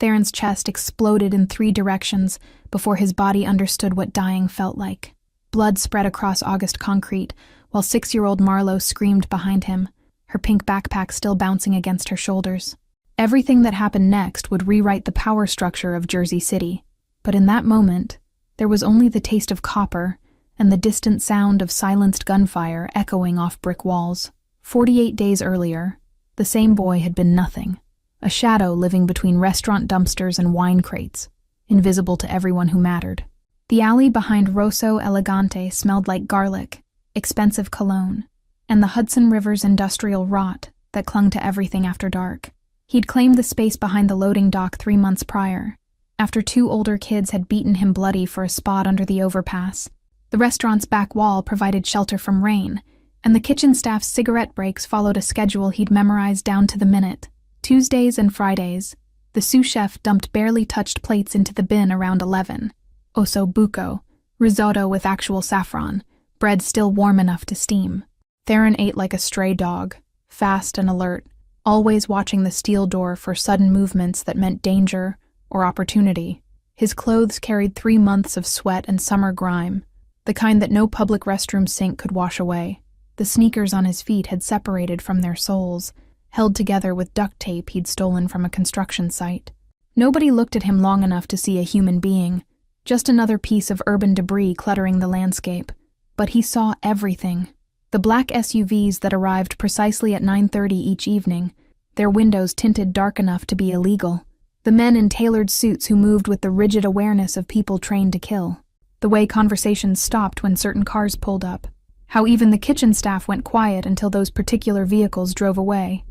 Theron's chest exploded in 3 directions before his body understood what dying felt like. Blood spread across August concrete, while 6-year-old Marlo screamed behind him, her pink backpack still bouncing against her shoulders. Everything that happened next would rewrite the power structure of Jersey City. But in that moment, there was only the taste of copper and the distant sound of silenced gunfire echoing off brick walls. 48 days earlier, the same boy had been nothing, a shadow living between restaurant dumpsters and wine crates, invisible to everyone who mattered. The alley behind Rosso Elegante smelled like garlic, expensive cologne, and the Hudson River's industrial rot that clung to everything after dark. He'd claimed the space behind the loading dock 3 months prior, after 2 older kids had beaten him bloody for a spot under the overpass. The restaurant's back wall provided shelter from rain, and the kitchen staff's cigarette breaks followed a schedule he'd memorized down to the minute. Tuesdays and Fridays, the sous chef dumped barely touched plates into the bin around 11. Osso buco, risotto with actual saffron, bread still warm enough to steam. Theron ate like a stray dog, fast and alert, always watching the steel door for sudden movements that meant danger or opportunity. His clothes carried 3 months of sweat and summer grime, the kind that no public restroom sink could wash away. The sneakers on his feet had separated from their soles, held together with duct tape he'd stolen from a construction site. Nobody looked at him long enough to see a human being, just another piece of urban debris cluttering the landscape. But he saw everything. The black SUVs that arrived precisely at 9:30 each evening, their windows tinted dark enough to be illegal. The men in tailored suits who moved with the rigid awareness of people trained to kill. The way conversations stopped when certain cars pulled up. How even the kitchen staff went quiet until those particular vehicles drove away.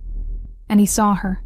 And he saw her.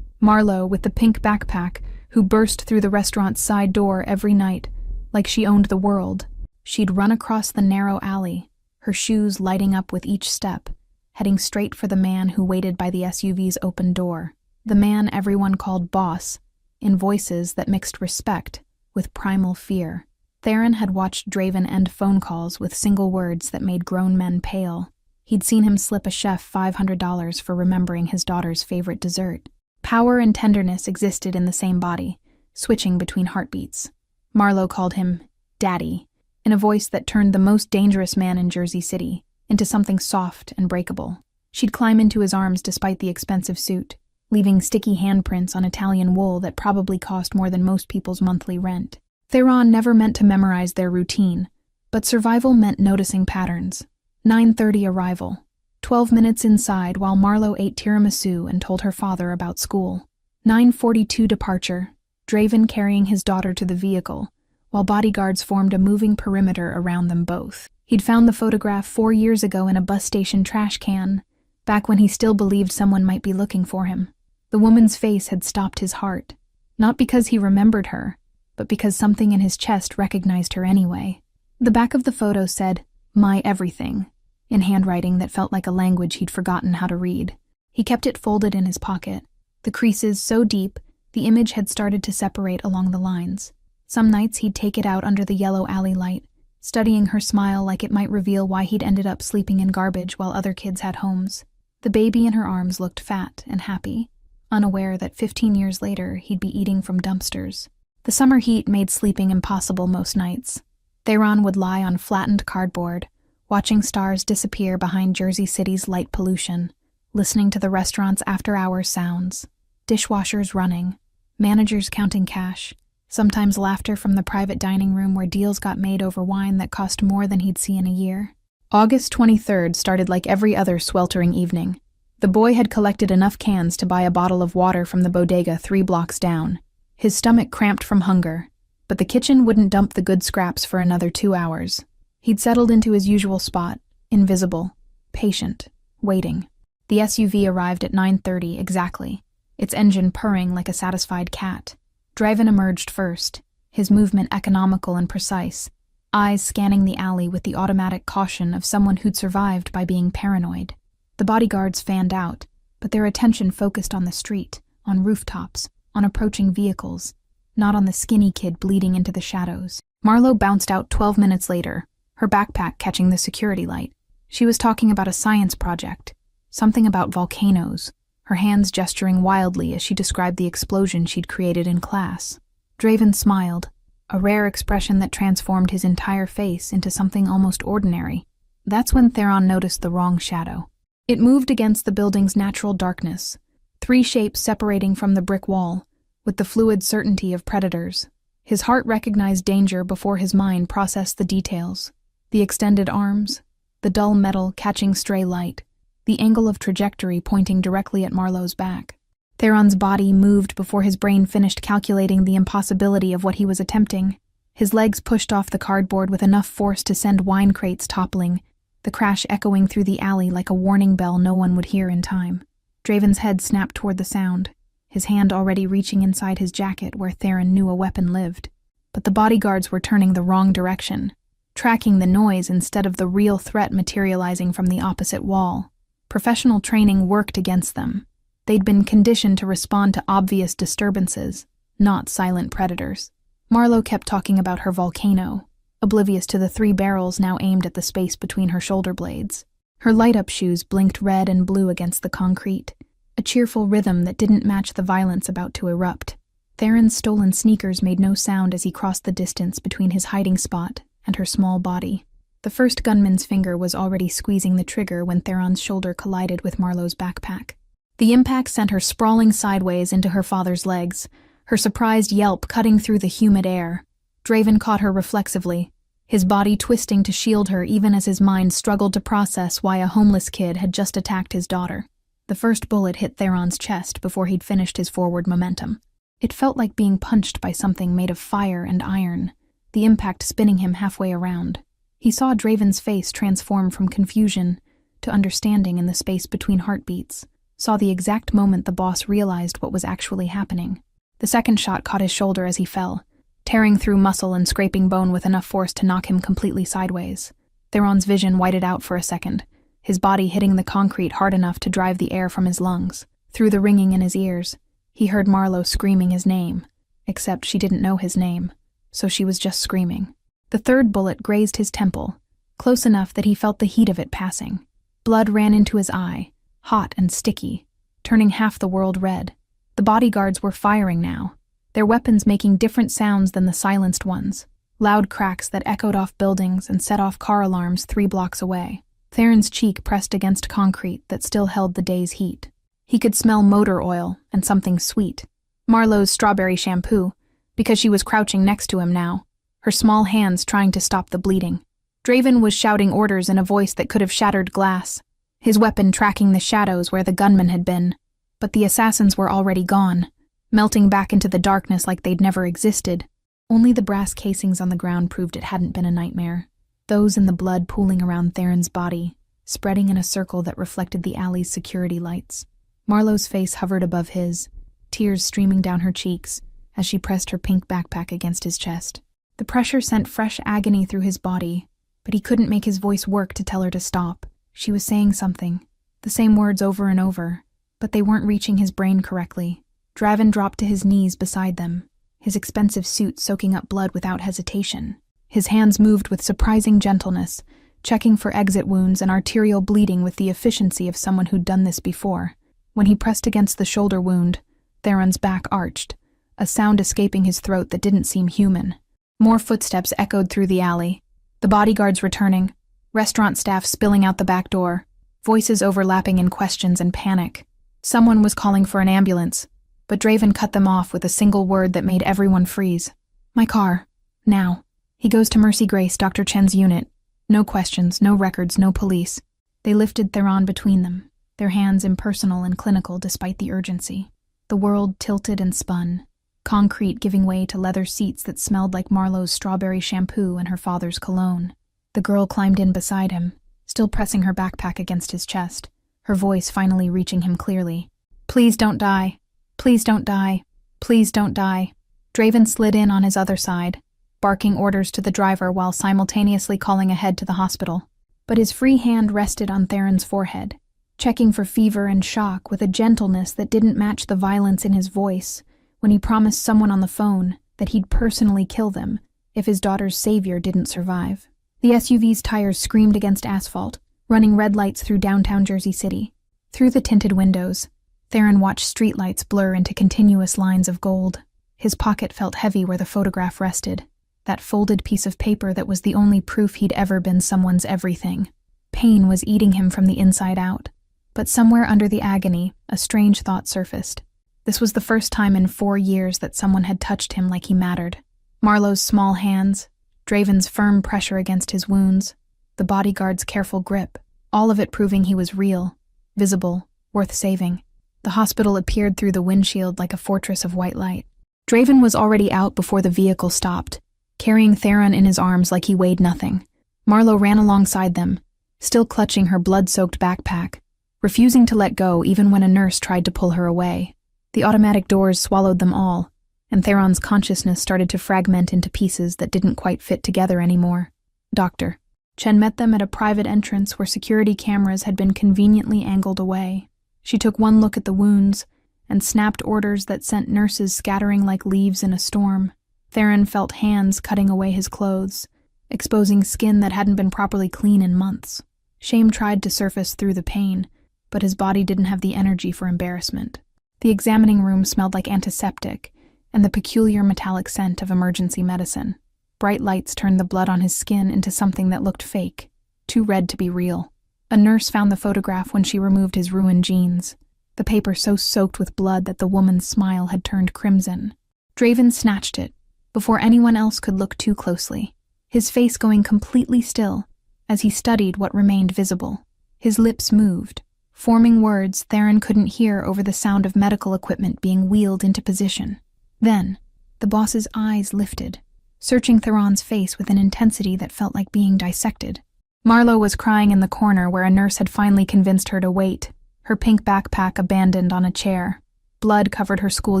Marlo, with the pink backpack, who burst through the restaurant's side door every night, like she owned the world. She'd run across the narrow alley, her shoes lighting up with each step, heading straight for the man who waited by the SUV's open door. The man everyone called Boss, in voices that mixed respect with primal fear. Theron had watched Draven end phone calls with single words that made grown men pale. He'd seen him slip a chef $500 for remembering his daughter's favorite dessert. Power and tenderness existed in the same body, switching between heartbeats. Marlo called him Daddy, in a voice that turned the most dangerous man in Jersey City into something soft and breakable. She'd climb into his arms despite the expensive suit, leaving sticky handprints on Italian wool that probably cost more than most people's monthly rent. Theron never meant to memorize their routine, but survival meant noticing patterns. 9:30 arrival, 12 minutes inside while Marlo ate tiramisu and told her father about school. 9:42 departure, Draven carrying his daughter to the vehicle, while bodyguards formed a moving perimeter around them both. He'd found the photograph 4 years ago in a bus station trash can, back when he still believed someone might be looking for him. The woman's face had stopped his heart, not because he remembered her, but because something in his chest recognized her anyway. The back of the photo said, "My everything," in handwriting that felt like a language he'd forgotten how to read. He kept it folded in his pocket, the creases so deep the image had started to separate along the lines. Some nights he'd take it out under the yellow alley light, studying her smile like it might reveal why he'd ended up sleeping in garbage while other kids had homes. The baby in her arms looked fat and happy, unaware that 15 years later he'd be eating from dumpsters. The summer heat made sleeping impossible most nights. Theron would lie on flattened cardboard, watching stars disappear behind Jersey City's light pollution, listening to the restaurant's after-hours sounds, dishwashers running, managers counting cash, sometimes laughter from the private dining room where deals got made over wine that cost more than he'd see in a year. August 23rd started like every other sweltering evening. The boy had collected enough cans to buy a bottle of water from the bodega 3 blocks down. His stomach cramped from hunger, but the kitchen wouldn't dump the good scraps for another 2 hours. He'd settled into his usual spot, invisible, patient, waiting. The SUV arrived at 9:30 exactly, its engine purring like a satisfied cat. Draven emerged first, his movement economical and precise, eyes scanning the alley with the automatic caution of someone who'd survived by being paranoid. The bodyguards fanned out, but their attention focused on the street, on rooftops, on approaching vehicles, not on the skinny kid bleeding into the shadows. Marlo bounced out 12 minutes later, her backpack catching the security light. She was talking about a science project, something about volcanoes, her hands gesturing wildly as she described the explosion she'd created in class. Draven smiled, a rare expression that transformed his entire face into something almost ordinary. That's when Theron noticed the wrong shadow. It moved against the building's natural darkness, 3 shapes separating from the brick wall, with the fluid certainty of predators. His heart recognized danger before his mind processed the details. The extended arms, the dull metal catching stray light, the angle of trajectory pointing directly at Marlowe's back. Theron's body moved before his brain finished calculating the impossibility of what he was attempting. His legs pushed off the cardboard with enough force to send wine crates toppling, the crash echoing through the alley like a warning bell no one would hear in time. Draven's head snapped toward the sound, his hand already reaching inside his jacket where Theron knew a weapon lived. But the bodyguards were turning the wrong direction, tracking the noise instead of the real threat materializing from the opposite wall. Professional training worked against them. They'd been conditioned to respond to obvious disturbances, not silent predators. Marlowe kept talking about her volcano, oblivious to the 3 barrels now aimed at the space between her shoulder blades. Her light-up shoes blinked red and blue against the concrete, a cheerful rhythm that didn't match the violence about to erupt. Theron's stolen sneakers made no sound as he crossed the distance between his hiding spot and her small body. The first gunman's finger was already squeezing the trigger when Theron's shoulder collided with Marlowe's backpack. The impact sent her sprawling sideways into her father's legs, her surprised yelp cutting through the humid air. Draven caught her reflexively, his body twisting to shield her even as his mind struggled to process why a homeless kid had just attacked his daughter. The first bullet hit Theron's chest before he'd finished his forward momentum. It felt like being punched by something made of fire and iron, the impact spinning him halfway around. He saw Draven's face transform from confusion to understanding in the space between heartbeats, saw the exact moment the boss realized what was actually happening. The second shot caught his shoulder as he fell, tearing through muscle and scraping bone with enough force to knock him completely sideways. Theron's vision whited out for a second, his body hitting the concrete hard enough to drive the air from his lungs. Through the ringing in his ears, he heard Marlowe screaming his name, except she didn't know his name, so she was just screaming. The third bullet grazed his temple, close enough that he felt the heat of it passing. Blood ran into his eye, hot and sticky, turning half the world red. The bodyguards were firing now, their weapons making different sounds than the silenced ones, loud cracks that echoed off buildings and set off car alarms 3 blocks away. Theron's cheek pressed against concrete that still held the day's heat. He could smell motor oil and something sweet. Marlowe's strawberry shampoo, because she was crouching next to him now, her small hands trying to stop the bleeding. Draven was shouting orders in a voice that could have shattered glass, his weapon tracking the shadows where the gunman had been. But the assassins were already gone, melting back into the darkness like they'd never existed. Only the brass casings on the ground proved it hadn't been a nightmare, those in the blood pooling around Theron's body, spreading in a circle that reflected the alley's security lights. Marlowe's face hovered above his, tears streaming down her cheeks as she pressed her pink backpack against his chest. The pressure sent fresh agony through his body, but he couldn't make his voice work to tell her to stop. She was saying something, the same words over and over, but they weren't reaching his brain correctly. Draven dropped to his knees beside them, his expensive suit soaking up blood without hesitation. His hands moved with surprising gentleness, checking for exit wounds and arterial bleeding with the efficiency of someone who'd done this before. When he pressed against the shoulder wound, Theron's back arched, a sound escaping his throat that didn't seem human. More footsteps echoed through the alley, the bodyguards returning, restaurant staff spilling out the back door, voices overlapping in questions and panic. Someone was calling for an ambulance, but Draven cut them off with a single word that made everyone freeze. "My car. Now." He goes to Mercy Grace, Dr. Chen's unit. No questions, no records, no police. They lifted Theron between them, their hands impersonal and clinical despite the urgency. The world tilted and spun, concrete giving way to leather seats that smelled like Marlowe's strawberry shampoo and her father's cologne. The girl climbed in beside him, still pressing her backpack against his chest, her voice finally reaching him clearly. "Please don't die. Please don't die. Please don't die." Draven slid in on his other side, barking orders to the driver while simultaneously calling ahead to the hospital. But his free hand rested on Theron's forehead, checking for fever and shock with a gentleness that didn't match the violence in his voice when he promised someone on the phone that he'd personally kill them if his daughter's savior didn't survive. The SUV's tires screamed against asphalt, running red lights through downtown Jersey City. Through the tinted windows, Theron watched streetlights blur into continuous lines of gold. His pocket felt heavy where the photograph rested, that folded piece of paper that was the only proof he'd ever been someone's everything. Pain was eating him from the inside out. But somewhere under the agony, a strange thought surfaced. This was the first time in 4 years that someone had touched him like he mattered. Marlowe's small hands, Draven's firm pressure against his wounds, the bodyguard's careful grip, all of it proving he was real, visible, worth saving. The hospital appeared through the windshield like a fortress of white light. Draven was already out before the vehicle stopped, carrying Theron in his arms like he weighed nothing. Marlowe ran alongside them, still clutching her blood-soaked backpack, refusing to let go even when a nurse tried to pull her away. The automatic doors swallowed them all, and Theron's consciousness started to fragment into pieces that didn't quite fit together anymore. Doctor. Chen met them at a private entrance where security cameras had been conveniently angled away. She took one look at the wounds and snapped orders that sent nurses scattering like leaves in a storm. Theron felt hands cutting away his clothes, exposing skin that hadn't been properly clean in months. Shame tried to surface through the pain, but his body didn't have the energy for embarrassment. The examining room smelled like antiseptic and the peculiar metallic scent of emergency medicine. Bright lights turned the blood on his skin into something that looked fake, too red to be real. A nurse found the photograph when she removed his ruined jeans, the paper so soaked with blood that the woman's smile had turned crimson. Draven snatched it, before anyone else could look too closely, his face going completely still as he studied what remained visible. His lips moved, forming words Theron couldn't hear over the sound of medical equipment being wheeled into position. Then, the boss's eyes lifted, searching Theron's face with an intensity that felt like being dissected. Marlowe was crying in the corner where a nurse had finally convinced her to wait, her pink backpack abandoned on a chair. Blood covered her school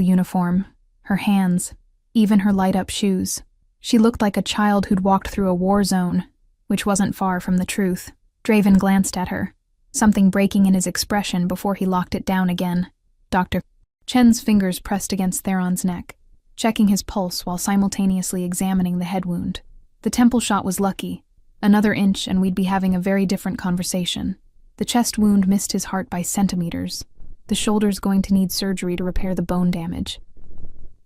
uniform, her hands, even her light-up shoes. She looked like a child who'd walked through a war zone, which wasn't far from the truth. Draven glanced at her, something breaking in his expression before he locked it down again. Dr. Chen's fingers pressed against Theron's neck, checking his pulse while simultaneously examining the head wound. The temple shot was lucky. Another inch and we'd be having a very different conversation. The chest wound missed his heart by centimeters. The shoulder's going to need surgery to repair the bone damage.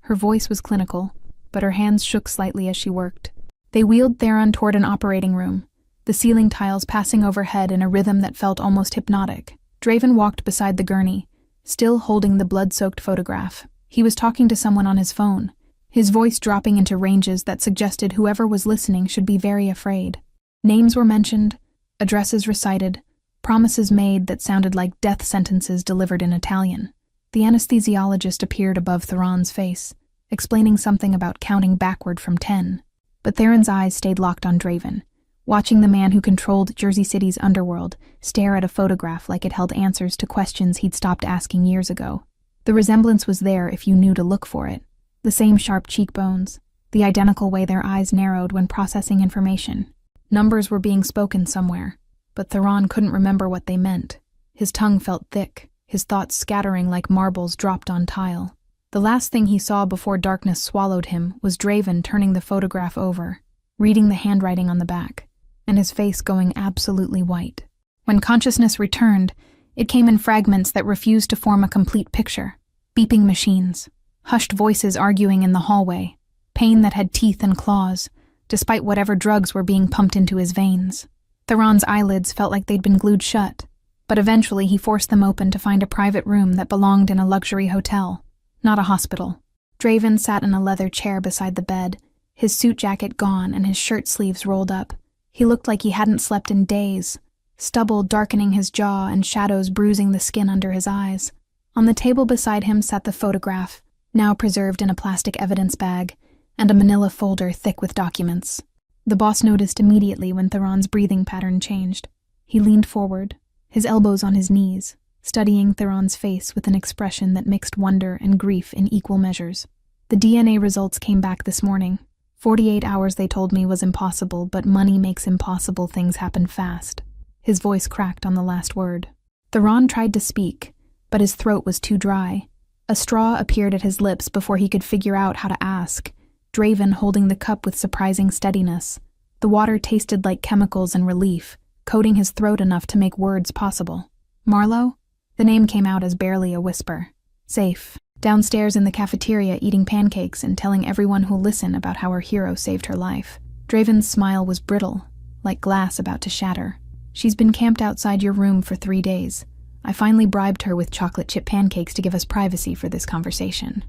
Her voice was clinical, but her hands shook slightly as she worked. They wheeled Theron toward an operating room, the ceiling tiles passing overhead in a rhythm that felt almost hypnotic. Draven walked beside the gurney, still holding the blood-soaked photograph. He was talking to someone on his phone, his voice dropping into ranges that suggested whoever was listening should be very afraid. Names were mentioned, addresses recited, promises made that sounded like death sentences delivered in Italian. The anesthesiologist appeared above Theron's face, explaining something about counting backward from 10. But Theron's eyes stayed locked on Draven, watching the man who controlled Jersey City's underworld stare at a photograph like it held answers to questions he'd stopped asking years ago. The resemblance was there if you knew to look for it. The same sharp cheekbones, the identical way their eyes narrowed when processing information. Numbers were being spoken somewhere, but Theron couldn't remember what they meant. His tongue felt thick, his thoughts scattering like marbles dropped on tile. The last thing he saw before darkness swallowed him was Draven turning the photograph over, reading the handwriting on the back, and his face going absolutely white. When consciousness returned, it came in fragments that refused to form a complete picture. Beeping machines, hushed voices arguing in the hallway, pain that had teeth and claws, despite whatever drugs were being pumped into his veins. Theron's eyelids felt like they'd been glued shut, but eventually he forced them open to find a private room that belonged in a luxury hotel, not a hospital. Draven sat in a leather chair beside the bed, his suit jacket gone and his shirt sleeves rolled up. He looked like he hadn't slept in days, stubble darkening his jaw and shadows bruising the skin under his eyes. On the table beside him sat the photograph, now preserved in a plastic evidence bag, and a manila folder thick with documents. The boss noticed immediately when Theron's breathing pattern changed. He leaned forward, his elbows on his knees, studying Theron's face with an expression that mixed wonder and grief in equal measures. The DNA results came back this morning. 48 hours, they told me, was impossible, but money makes impossible things happen fast. His voice cracked on the last word. Theron tried to speak, but his throat was too dry. A straw appeared at his lips before he could figure out how to ask, Draven holding the cup with surprising steadiness. The water tasted like chemicals and relief, coating his throat enough to make words possible. Marlowe? The name came out as barely a whisper. Safe, downstairs in the cafeteria eating pancakes and telling everyone who'll listen about how her hero saved her life. Draven's smile was brittle, like glass about to shatter. She's been camped outside your room for 3 days. I finally bribed her with chocolate chip pancakes to give us privacy for this conversation.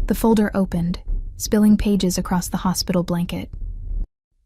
The folder opened, spilling pages across the hospital blanket.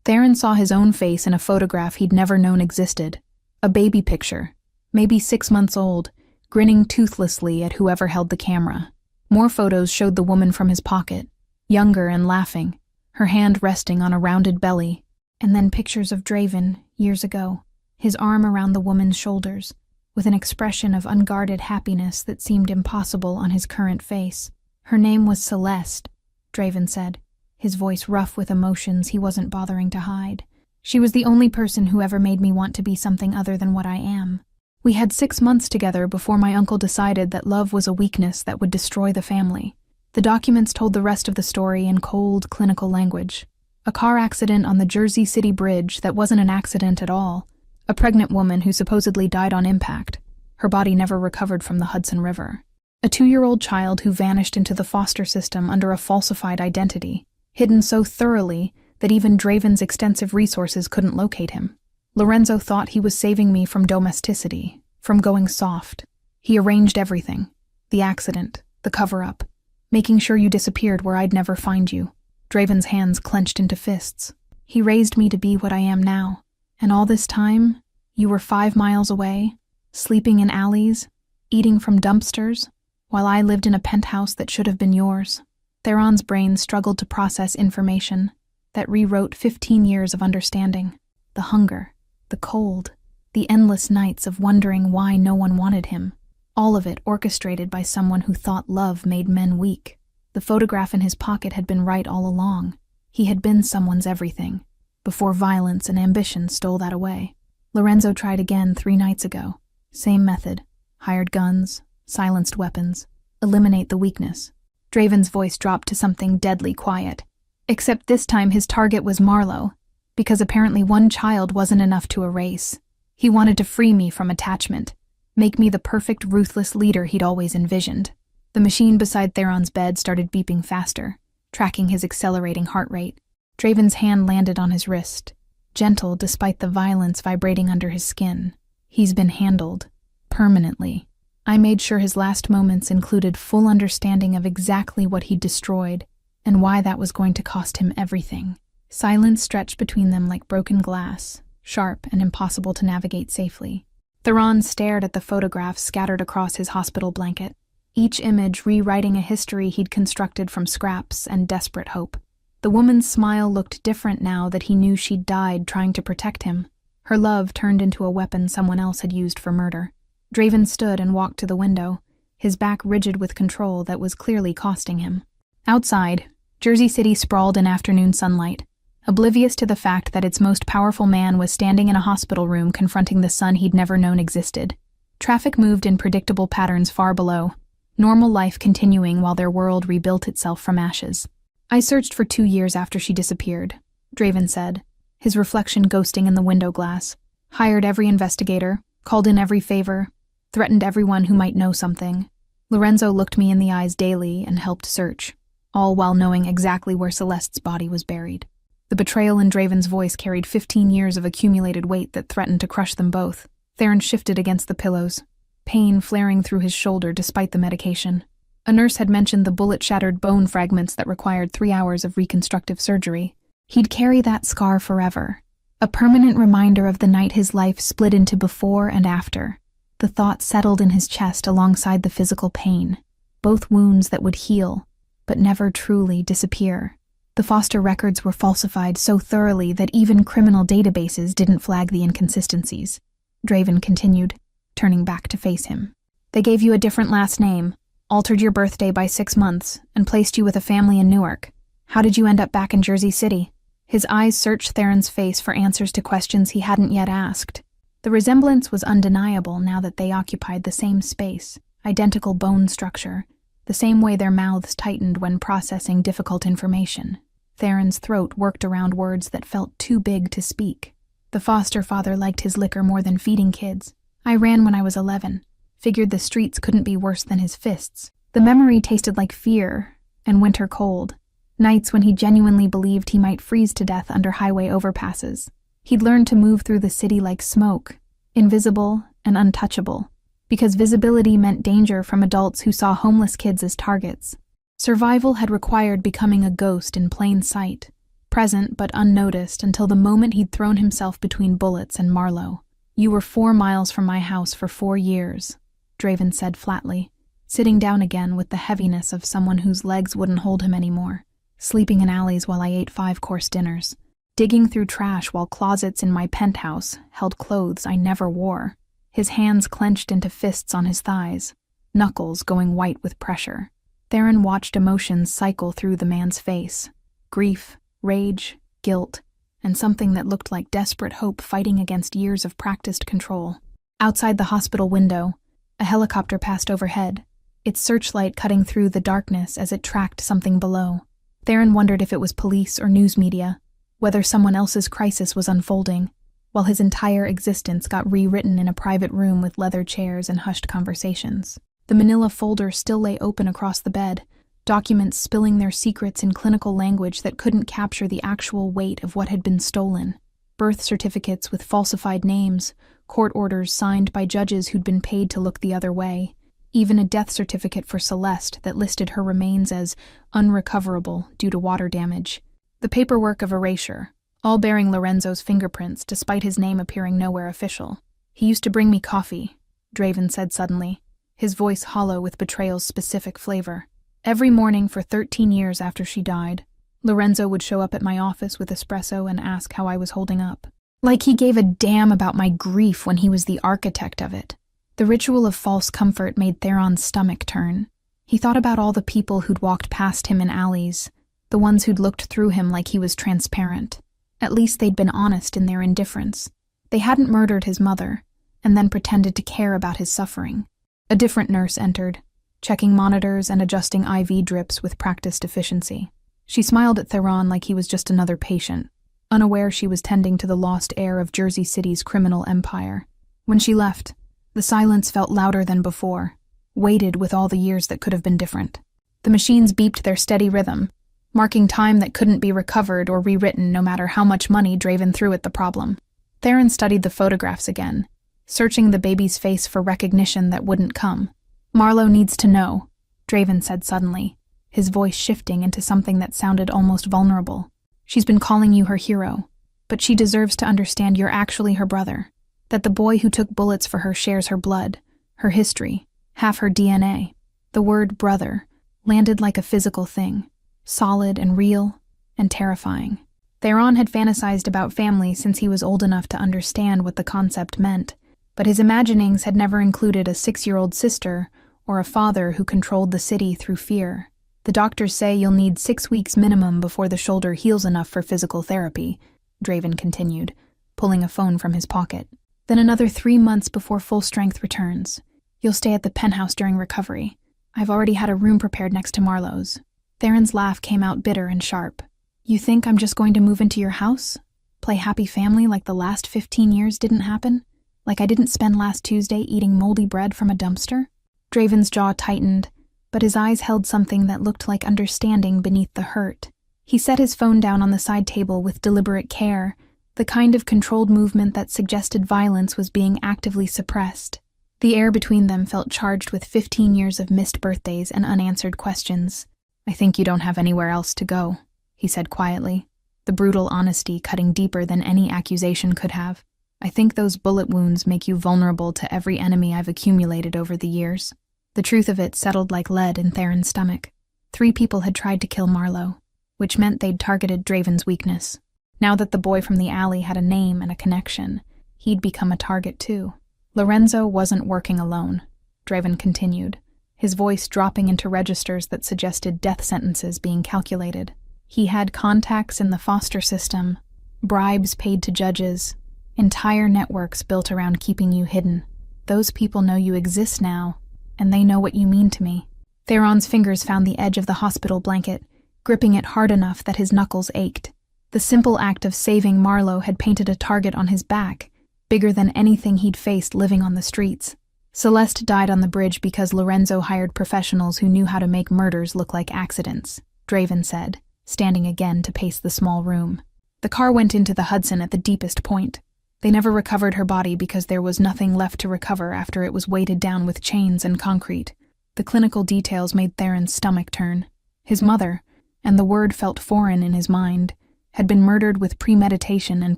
Theron saw his own face in a photograph he'd never known existed. A baby picture, maybe 6 months old, grinning toothlessly at whoever held the camera. More photos showed the woman from his pocket, younger and laughing, her hand resting on a rounded belly. And then pictures of Draven, years ago, his arm around the woman's shoulders, with an expression of unguarded happiness that seemed impossible on his current face. Her name was Celeste, Draven said, his voice rough with emotions he wasn't bothering to hide. She was the only person who ever made me want to be something other than what I am. We had 6 months together before my uncle decided that love was a weakness that would destroy the family. The documents told the rest of the story in cold, clinical language. A car accident on the Jersey City Bridge that wasn't an accident at all. A pregnant woman who supposedly died on impact. Her body never recovered from the Hudson River. A 2-year-old child who vanished into the foster system under a falsified identity, hidden so thoroughly that even Draven's extensive resources couldn't locate him. Lorenzo thought he was saving me from domesticity, from going soft. He arranged everything. The accident, the cover-up, making sure you disappeared where I'd never find you. Draven's hands clenched into fists. He raised me to be what I am now. And all this time, you were 5 miles away, sleeping in alleys, eating from dumpsters, while I lived in a penthouse that should have been yours. Theron's brain struggled to process information that rewrote 15 years of understanding. The hunger, the cold, the endless nights of wondering why no one wanted him. All of it orchestrated by someone who thought love made men weak. The photograph in his pocket had been right all along. He had been someone's everything, before violence and ambition stole that away. Lorenzo tried again 3 nights ago. Same method. Hired guns, silenced weapons. Eliminate the weakness. Draven's voice dropped to something deadly quiet. Except this time his target was Marlowe, because apparently one child wasn't enough to erase. He wanted to free me from attachment, make me the perfect, ruthless leader he'd always envisioned. The machine beside Theron's bed started beeping faster, tracking his accelerating heart rate. Draven's hand landed on his wrist, gentle despite the violence vibrating under his skin. He's been handled, permanently. I made sure his last moments included full understanding of exactly what he'd destroyed, and why that was going to cost him everything. Silence stretched between them like broken glass, sharp and impossible to navigate safely. Theron stared at the photographs scattered across his hospital blanket, each image rewriting a history he'd constructed from scraps and desperate hope. The woman's smile looked different now that he knew she'd died trying to protect him. Her love turned into a weapon someone else had used for murder. Draven stood and walked to the window, his back rigid with control that was clearly costing him. Outside, Jersey City sprawled in afternoon sunlight, oblivious to the fact that its most powerful man was standing in a hospital room confronting the son he'd never known existed. Traffic moved in predictable patterns far below, normal life continuing while their world rebuilt itself from ashes. I searched for 2 years after she disappeared, Draven said, his reflection ghosting in the window glass. Hired every investigator, called in every favor, threatened everyone who might know something. Lorenzo looked me in the eyes daily and helped search, all while knowing exactly where Celeste's body was buried. The betrayal in Draven's voice carried 15 years of accumulated weight that threatened to crush them both. Theron shifted against the pillows, pain flaring through his shoulder despite the medication. A nurse had mentioned the bullet-shattered bone fragments that required 3 hours of reconstructive surgery. He'd carry that scar forever, a permanent reminder of the night his life split into before and after. The thought settled in his chest alongside the physical pain, both wounds that would heal, but never truly disappear. The foster records were falsified so thoroughly that even criminal databases didn't flag the inconsistencies. Draven continued, turning back to face him. They gave you a different last name, altered your birthday by 6 months, and placed you with a family in Newark. How did you end up back in Jersey City? His eyes searched Theron's face for answers to questions he hadn't yet asked. The resemblance was undeniable now that they occupied the same space, identical bone structure, the same way their mouths tightened when processing difficult information. Theron's throat worked around words that felt too big to speak. The foster father liked his liquor more than feeding kids. I ran when I was 11. figured the streets couldn't be worse than his fists. The memory tasted like fear and winter cold, nights when he genuinely believed he might freeze to death under highway overpasses. He'd learned to move through the city like smoke, invisible and untouchable, because visibility meant danger from adults who saw homeless kids as targets. Survival had required becoming a ghost in plain sight, present but unnoticed until the moment he'd thrown himself between bullets and Marlowe. "You were 4 miles from my house for 4 years, Draven said flatly, sitting down again with the heaviness of someone whose legs wouldn't hold him anymore, sleeping in alleys while I ate 5-course dinners, digging through trash while closets in my penthouse held clothes I never wore." His hands clenched into fists on his thighs, knuckles going white with pressure. Theron watched emotions cycle through the man's face. Grief, rage, guilt, and something that looked like desperate hope fighting against years of practiced control. Outside the hospital window, a helicopter passed overhead, its searchlight cutting through the darkness as it tracked something below. Theron wondered if it was police or news media, whether someone else's crisis was unfolding, while his entire existence got rewritten in a private room with leather chairs and hushed conversations. The manila folder still lay open across the bed, documents spilling their secrets in clinical language that couldn't capture the actual weight of what had been stolen. Birth certificates with falsified names, court orders signed by judges who'd been paid to look the other way, even a death certificate for Celeste that listed her remains as unrecoverable due to water damage. The paperwork of erasure, all bearing Lorenzo's fingerprints despite his name appearing nowhere official. "He used to bring me coffee," Draven said suddenly, his voice hollow with betrayal's specific flavor. "Every morning for 13 years after she died, Lorenzo would show up at my office with espresso and ask how I was holding up. Like he gave a damn about my grief when he was the architect of it." The ritual of false comfort made Theron's stomach turn. He thought about all the people who'd walked past him in alleys, the ones who'd looked through him like he was transparent. At least they'd been honest in their indifference. They hadn't murdered his mother, and then pretended to care about his suffering. A different nurse entered, checking monitors and adjusting IV drips with practiced efficiency. She smiled at Theron like he was just another patient, unaware she was tending to the lost heir of Jersey City's criminal empire. When she left, the silence felt louder than before, weighted with all the years that could have been different. The machines beeped their steady rhythm, marking time that couldn't be recovered or rewritten no matter how much money Draven threw at the problem. Theron studied the photographs again, searching the baby's face for recognition that wouldn't come. "Marlowe needs to know," Draven said suddenly, his voice shifting into something that sounded almost vulnerable. "She's been calling you her hero, but she deserves to understand you're actually her brother, that the boy who took bullets for her shares her blood, her history, half her DNA." The word brother landed like a physical thing, solid and real and terrifying. Theron had fantasized about family since he was old enough to understand what the concept meant, but his imaginings had never included a 6-year-old sister or a father who controlled the city through fear. "The doctors say you'll need 6 weeks minimum before the shoulder heals enough for physical therapy," Draven continued, pulling a phone from his pocket. "Then another 3 months before full strength returns. You'll stay at the penthouse during recovery. I've already had a room prepared next to Marlowe's." Theron's laugh came out bitter and sharp. "You think I'm just going to move into your house? Play happy family like the last 15 years didn't happen? Like I didn't spend last Tuesday eating moldy bread from a dumpster?" Draven's jaw tightened, but his eyes held something that looked like understanding beneath the hurt. He set his phone down on the side table with deliberate care, the kind of controlled movement that suggested violence was being actively suppressed. The air between them felt charged with 15 years of missed birthdays and unanswered questions. "I think you don't have anywhere else to go," he said quietly, the brutal honesty cutting deeper than any accusation could have. "I think those bullet wounds make you vulnerable to every enemy I've accumulated over the years." The truth of it settled like lead in Theron's stomach. 3 people had tried to kill Marlowe, which meant they'd targeted Draven's weakness. Now that the boy from the alley had a name and a connection, he'd become a target too. "Lorenzo wasn't working alone," Draven continued, his voice dropping into registers that suggested death sentences being calculated. "He had contacts in the foster system, bribes paid to judges, entire networks built around keeping you hidden. Those people know you exist now, and they know what you mean to me." Theron's fingers found the edge of the hospital blanket, gripping it hard enough that his knuckles ached. The simple act of saving Marlowe had painted a target on his back, bigger than anything he'd faced living on the streets. Celeste died on the bridge because Lorenzo hired professionals who knew how to make murders look like accidents, Draven said, standing again to pace the small room. The car went into the Hudson at the deepest point. They never recovered her body because there was nothing left to recover after it was weighted down with chains and concrete. The clinical details made Theron's stomach turn. His mother, and the word felt foreign in his mind, had been murdered with premeditation and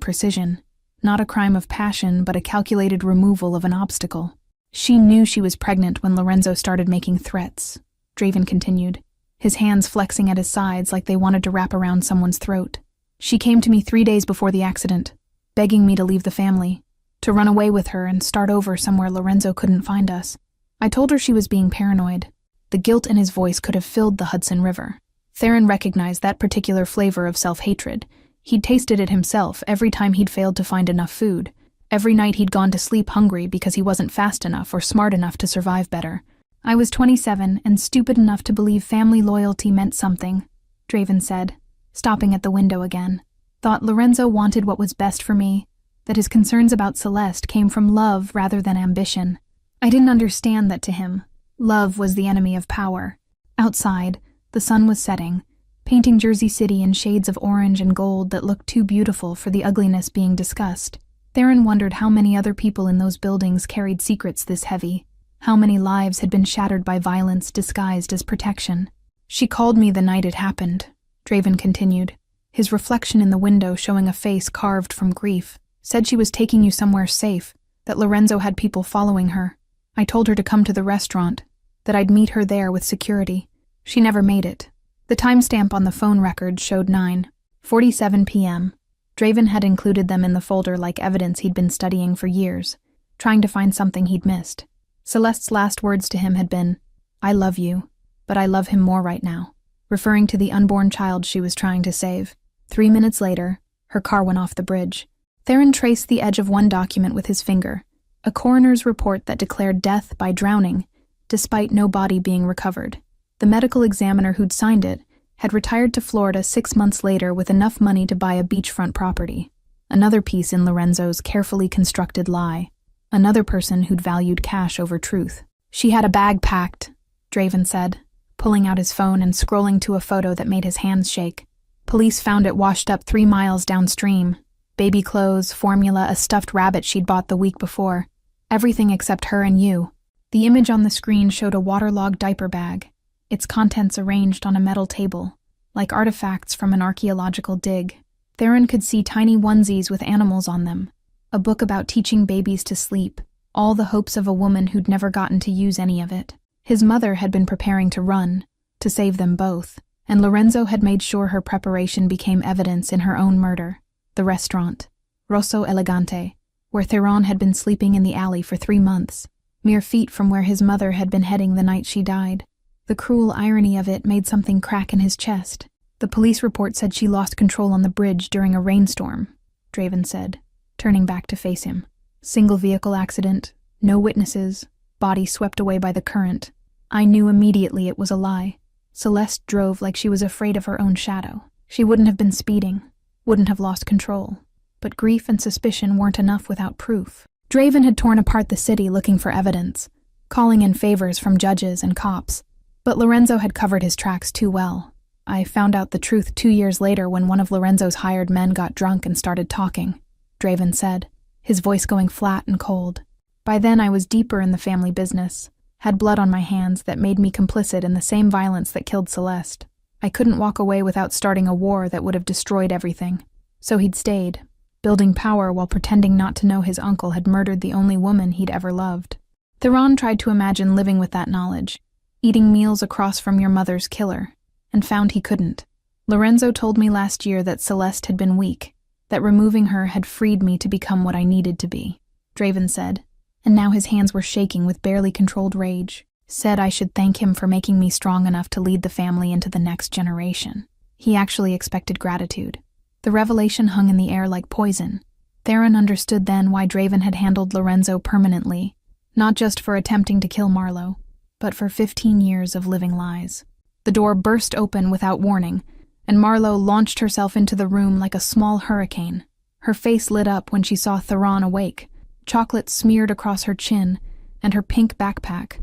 precision. Not a crime of passion, but a calculated removal of an obstacle. She knew she was pregnant when Lorenzo started making threats, Draven continued, his hands flexing at his sides like they wanted to wrap around someone's throat. She came to me 3 days before the accident, begging me to leave the family, to run away with her and start over somewhere Lorenzo couldn't find us. I told her she was being paranoid. The guilt in his voice could have filled the Hudson River. Theron recognized that particular flavor of self-hatred. He'd tasted it himself every time he'd failed to find enough food. Every night he'd gone to sleep hungry because he wasn't fast enough or smart enough to survive better. I was 27 and stupid enough to believe family loyalty meant something, Draven said, stopping at the window again. Thought Lorenzo wanted what was best for me, that his concerns about Celeste came from love rather than ambition. I didn't understand that to him. Love was the enemy of power. Outside, the sun was setting, painting Jersey City in shades of orange and gold that looked too beautiful for the ugliness being discussed. Theron wondered how many other people in those buildings carried secrets this heavy, how many lives had been shattered by violence disguised as protection. She called me the night it happened, Draven continued, his reflection in the window showing a face carved from grief. Said she was taking you somewhere safe, that Lorenzo had people following her. I told her to come to the restaurant, that I'd meet her there with security. She never made it. The timestamp on the phone record showed 9:47 p.m. Draven had included them in the folder like evidence he'd been studying for years, trying to find something he'd missed. Celeste's last words to him had been, "I love you, but I love him more right now," referring to the unborn child she was trying to save. 3 minutes later, her car went off the bridge. Theron traced the edge of one document with his finger, a coroner's report that declared death by drowning, despite no body being recovered. The medical examiner who'd signed it had retired to Florida 6 months later with enough money to buy a beachfront property. Another piece in Lorenzo's carefully constructed lie. Another person who'd valued cash over truth. She had a bag packed, Draven said, pulling out his phone and scrolling to a photo that made his hands shake. Police found it washed up 3 miles downstream. Baby clothes, formula, a stuffed rabbit she'd bought the week before. Everything except her and you. The image on the screen showed a waterlogged diaper bag, its contents arranged on a metal table, like artifacts from an archaeological dig. Theron could see tiny onesies with animals on them, a book about teaching babies to sleep, all the hopes of a woman who'd never gotten to use any of it. His mother had been preparing to run, to save them both, and Lorenzo had made sure her preparation became evidence in her own murder. The restaurant, Rosso Elegante, where Theron had been sleeping in the alley for 3 months, mere feet from where his mother had been heading the night she died. The cruel irony of it made something crack in his chest. The police report said she lost control on the bridge during a rainstorm, Draven said, turning back to face him. Single vehicle accident, no witnesses, body swept away by the current. I knew immediately it was a lie. Celeste drove like she was afraid of her own shadow. She wouldn't have been speeding, wouldn't have lost control. But grief and suspicion weren't enough without proof. Draven had torn apart the city looking for evidence, calling in favors from judges and cops. But Lorenzo had covered his tracks too well. I found out the truth 2 years later when one of Lorenzo's hired men got drunk and started talking, Draven said, his voice going flat and cold. By then I was deeper in the family business, had blood on my hands that made me complicit in the same violence that killed Celeste. I couldn't walk away without starting a war that would have destroyed everything. So he'd stayed, building power while pretending not to know his uncle had murdered the only woman he'd ever loved. Theron tried to imagine living with that knowledge, eating meals across from your mother's killer, and found he couldn't. Lorenzo told me last year that Celeste had been weak, that removing her had freed me to become what I needed to be, Draven said, and now his hands were shaking with barely controlled rage. Said I should thank him for making me strong enough to lead the family into the next generation. He actually expected gratitude. The revelation hung in the air like poison. Theron understood then why Draven had handled Lorenzo permanently, not just for attempting to kill Marlowe, but for 15 years of living lies. The door burst open without warning, and Marlowe launched herself into the room like a small hurricane. Her face lit up when she saw Theron awake, chocolate smeared across her chin, and her pink backpack,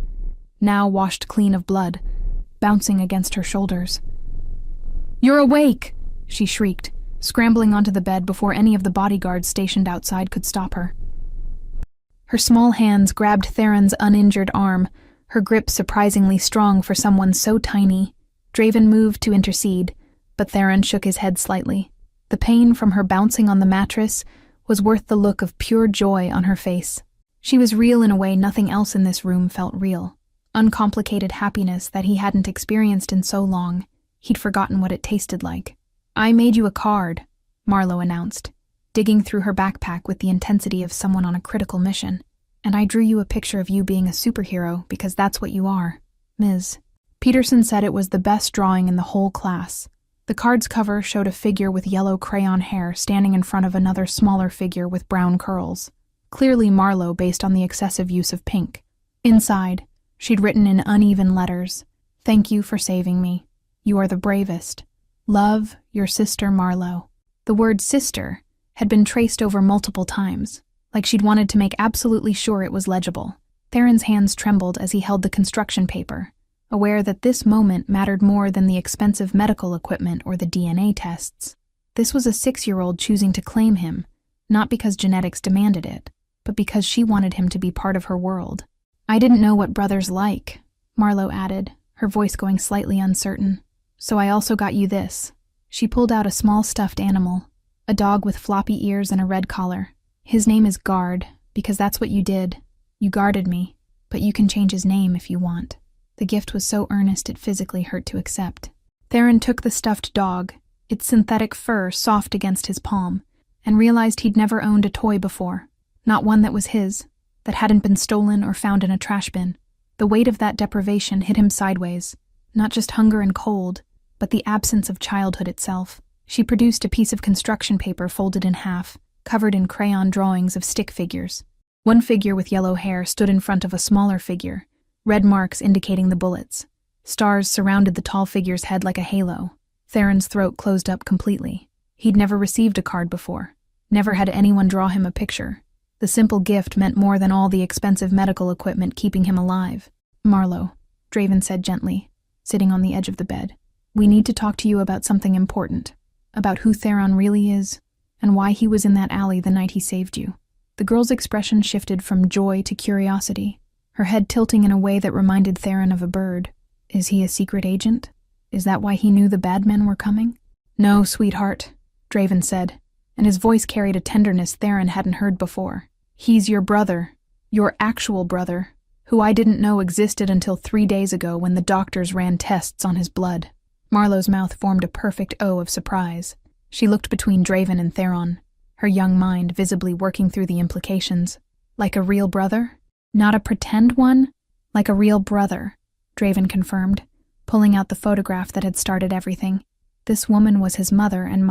now washed clean of blood, bouncing against her shoulders. "You're awake!" she shrieked, scrambling onto the bed before any of the bodyguards stationed outside could stop her. Her small hands grabbed Theron's uninjured arm, her grip surprisingly strong for someone so tiny. Draven moved to intercede, but Theron shook his head slightly. The pain from her bouncing on the mattress was worth the look of pure joy on her face. She was real in a way nothing else in this room felt real. Uncomplicated happiness that he hadn't experienced in so long. He'd forgotten what it tasted like. "I made you a card," Marlowe announced, digging through her backpack with the intensity of someone on a critical mission. "And I drew you a picture of you being a superhero because that's what you are, Ms." Peterson said it was the best drawing in the whole class. The card's cover showed a figure with yellow crayon hair standing in front of another smaller figure with brown curls. Clearly Marlowe based on the excessive use of pink. Inside, she'd written in uneven letters, "Thank you for saving me. You are the bravest. Love, your sister Marlowe." The word sister had been traced over multiple times, like she'd wanted to make absolutely sure it was legible. Theron's hands trembled as he held the construction paper, aware that this moment mattered more than the expensive medical equipment or the DNA tests. This was a 6-year-old choosing to claim him, not because genetics demanded it, but because she wanted him to be part of her world. "I didn't know what brothers like," Marlowe added, her voice going slightly uncertain. "So I also got you this." She pulled out a small stuffed animal, a dog with floppy ears and a red collar. "His name is Guard, because that's what you did. You guarded me, but you can change his name if you want." The gift was so earnest it physically hurt to accept. Theron took the stuffed dog, its synthetic fur soft against his palm, and realized he'd never owned a toy before. Not one that was his, that hadn't been stolen or found in a trash bin. The weight of that deprivation hit him sideways, not just hunger and cold, but the absence of childhood itself. She produced a piece of construction paper folded in half, covered in crayon drawings of stick figures. One figure with yellow hair stood in front of a smaller figure, red marks indicating the bullets. Stars surrounded the tall figure's head like a halo. Theron's throat closed up completely. He'd never received a card before. Never had anyone draw him a picture. The simple gift meant more than all the expensive medical equipment keeping him alive. "Marlowe," Draven said gently, sitting on the edge of the bed, "we need to talk to you about something important, about who Theron really is, and why he was in that alley the night he saved you." The girl's expression shifted from joy to curiosity, her head tilting in a way that reminded Theron of a bird. "Is he a secret agent? Is that why he knew the bad men were coming?" "No, sweetheart," Draven said, and his voice carried a tenderness Theron hadn't heard before. "He's your brother, your actual brother, who I didn't know existed until 3 days ago when the doctors ran tests on his blood." Marlowe's mouth formed a perfect O of surprise. She looked between Draven and Theron, her young mind visibly working through the implications. "Like a real brother? Not a pretend one? Like a real brother," Draven confirmed, pulling out the photograph that had started everything. "This woman was his mother and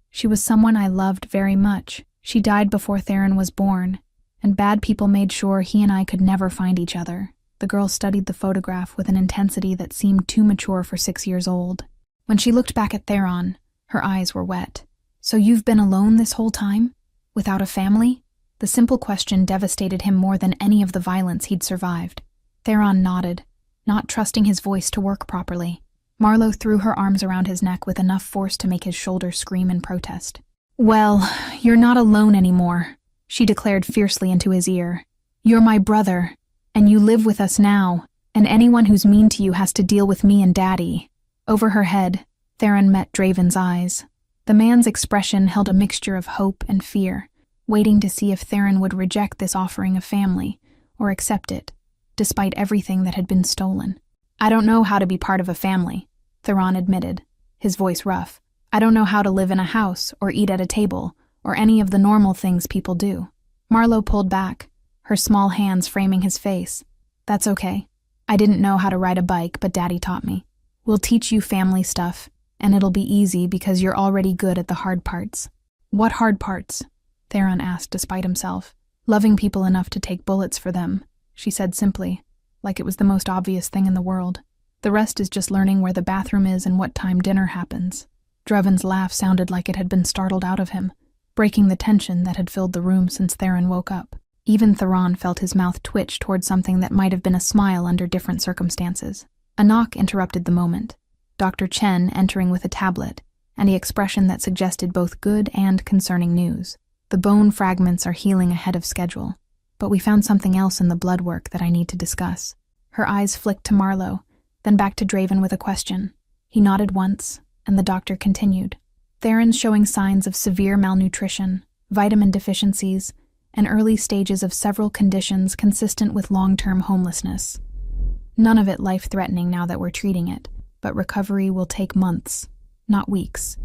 she was someone I loved very much. She died before Theron was born, and bad people made sure he and I could never find each other." The girl studied the photograph with an intensity that seemed too mature for 6 years old. When she looked back at Theron, her eyes were wet. "So you've been alone this whole time? Without a family?" The simple question devastated him more than any of the violence he'd survived. Theron nodded, not trusting his voice to work properly. Marlowe threw her arms around his neck with enough force to make his shoulders scream in protest. "Well, you're not alone anymore," she declared fiercely into his ear. "You're my brother, and you live with us now, and anyone who's mean to you has to deal with me and Daddy." Over her head, Theron met Draven's eyes. The man's expression held a mixture of hope and fear, waiting to see if Theron would reject this offering of family, or accept it, despite everything that had been stolen. "I don't know how to be part of a family," Theron admitted, his voice rough. "I don't know how to live in a house, or eat at a table, or any of the normal things people do." Marlowe pulled back, her small hands framing his face. "That's okay. I didn't know how to ride a bike, but Daddy taught me. We'll teach you family stuff, and it'll be easy because you're already good at the hard parts." "What hard parts?" Theron asked despite himself. "Loving people enough to take bullets for them," she said simply, like it was the most obvious thing in the world. "The rest is just learning where the bathroom is and what time dinner happens." Draven's laugh sounded like it had been startled out of him, breaking the tension that had filled the room since Theron woke up. Even Theron felt his mouth twitch toward something that might have been a smile under different circumstances. A knock interrupted the moment. Dr. Chen entering with a tablet, and the expression that suggested both good and concerning news. The bone fragments are healing ahead of schedule, but we found something else in the blood work that I need to discuss. Her eyes flicked to Marlowe, then back to Draven with a question. He nodded once, and the doctor continued. Theron's showing signs of severe malnutrition, vitamin deficiencies, and early stages of several conditions consistent with long-term homelessness. None of it life-threatening now that we're treating it, but recovery will take months, not weeks.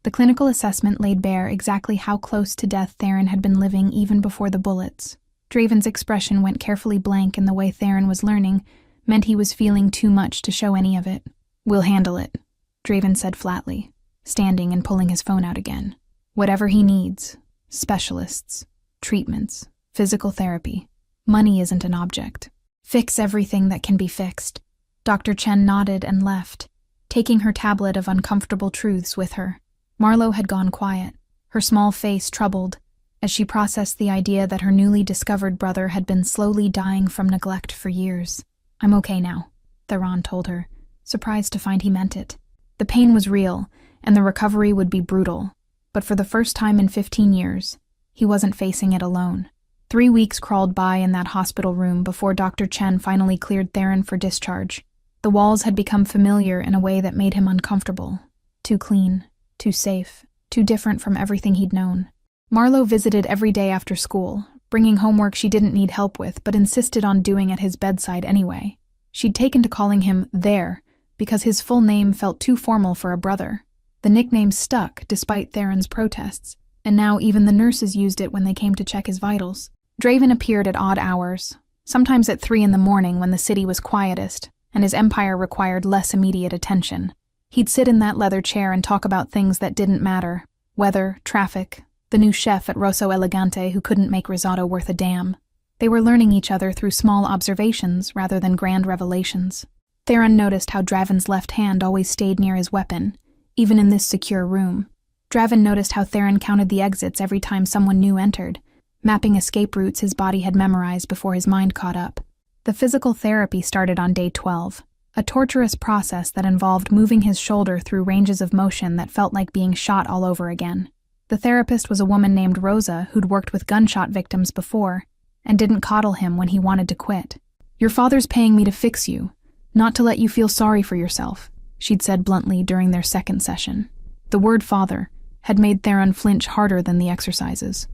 The clinical assessment laid bare exactly how close to death Theron had been living even before the bullets. Draven's expression went carefully blank, and the way Theron was learning meant he was feeling too much to show any of it. "We'll handle it," Draven said flatly, standing and pulling his phone out again. "Whatever he needs, specialists, treatments, physical therapy. Money isn't an object. Fix everything that can be fixed." Dr. Chen nodded and left, taking her tablet of uncomfortable truths with her. Marlowe had gone quiet, her small face troubled, as she processed the idea that her newly discovered brother had been slowly dying from neglect for years. "I'm okay now," Theron told her, surprised to find he meant it. The pain was real, and the recovery would be brutal, but for the first time in 15 years, he wasn't facing it alone. 3 weeks crawled by in that hospital room before Dr. Chen finally cleared Theron for discharge. The walls had become familiar in a way that made him uncomfortable. Too clean, too safe, too different from everything he'd known. Marlowe visited every day after school, bringing homework she didn't need help with but insisted on doing at his bedside anyway. She'd taken to calling him "there" because his full name felt too formal for a brother. The nickname stuck despite Theron's protests, and now even the nurses used it when they came to check his vitals. Draven appeared at odd hours, sometimes at 3 in the morning when the city was quietest, and his empire required less immediate attention. He'd sit in that leather chair and talk about things that didn't matter: weather, traffic, the new chef at Rosso Elegante who couldn't make risotto worth a damn. They were learning each other through small observations rather than grand revelations. Theron noticed how Draven's left hand always stayed near his weapon, even in this secure room. Draven noticed how Theron counted the exits every time someone new entered, mapping escape routes his body had memorized before his mind caught up. The physical therapy started on day 12, a torturous process that involved moving his shoulder through ranges of motion that felt like being shot all over again. The therapist was a woman named Rosa who'd worked with gunshot victims before, and didn't coddle him when he wanted to quit. "Your father's paying me to fix you, not to let you feel sorry for yourself," she'd said bluntly during their second session. The word father had made Theron flinch harder than the exercises.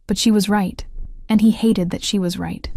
But she was right, and he hated that she was right.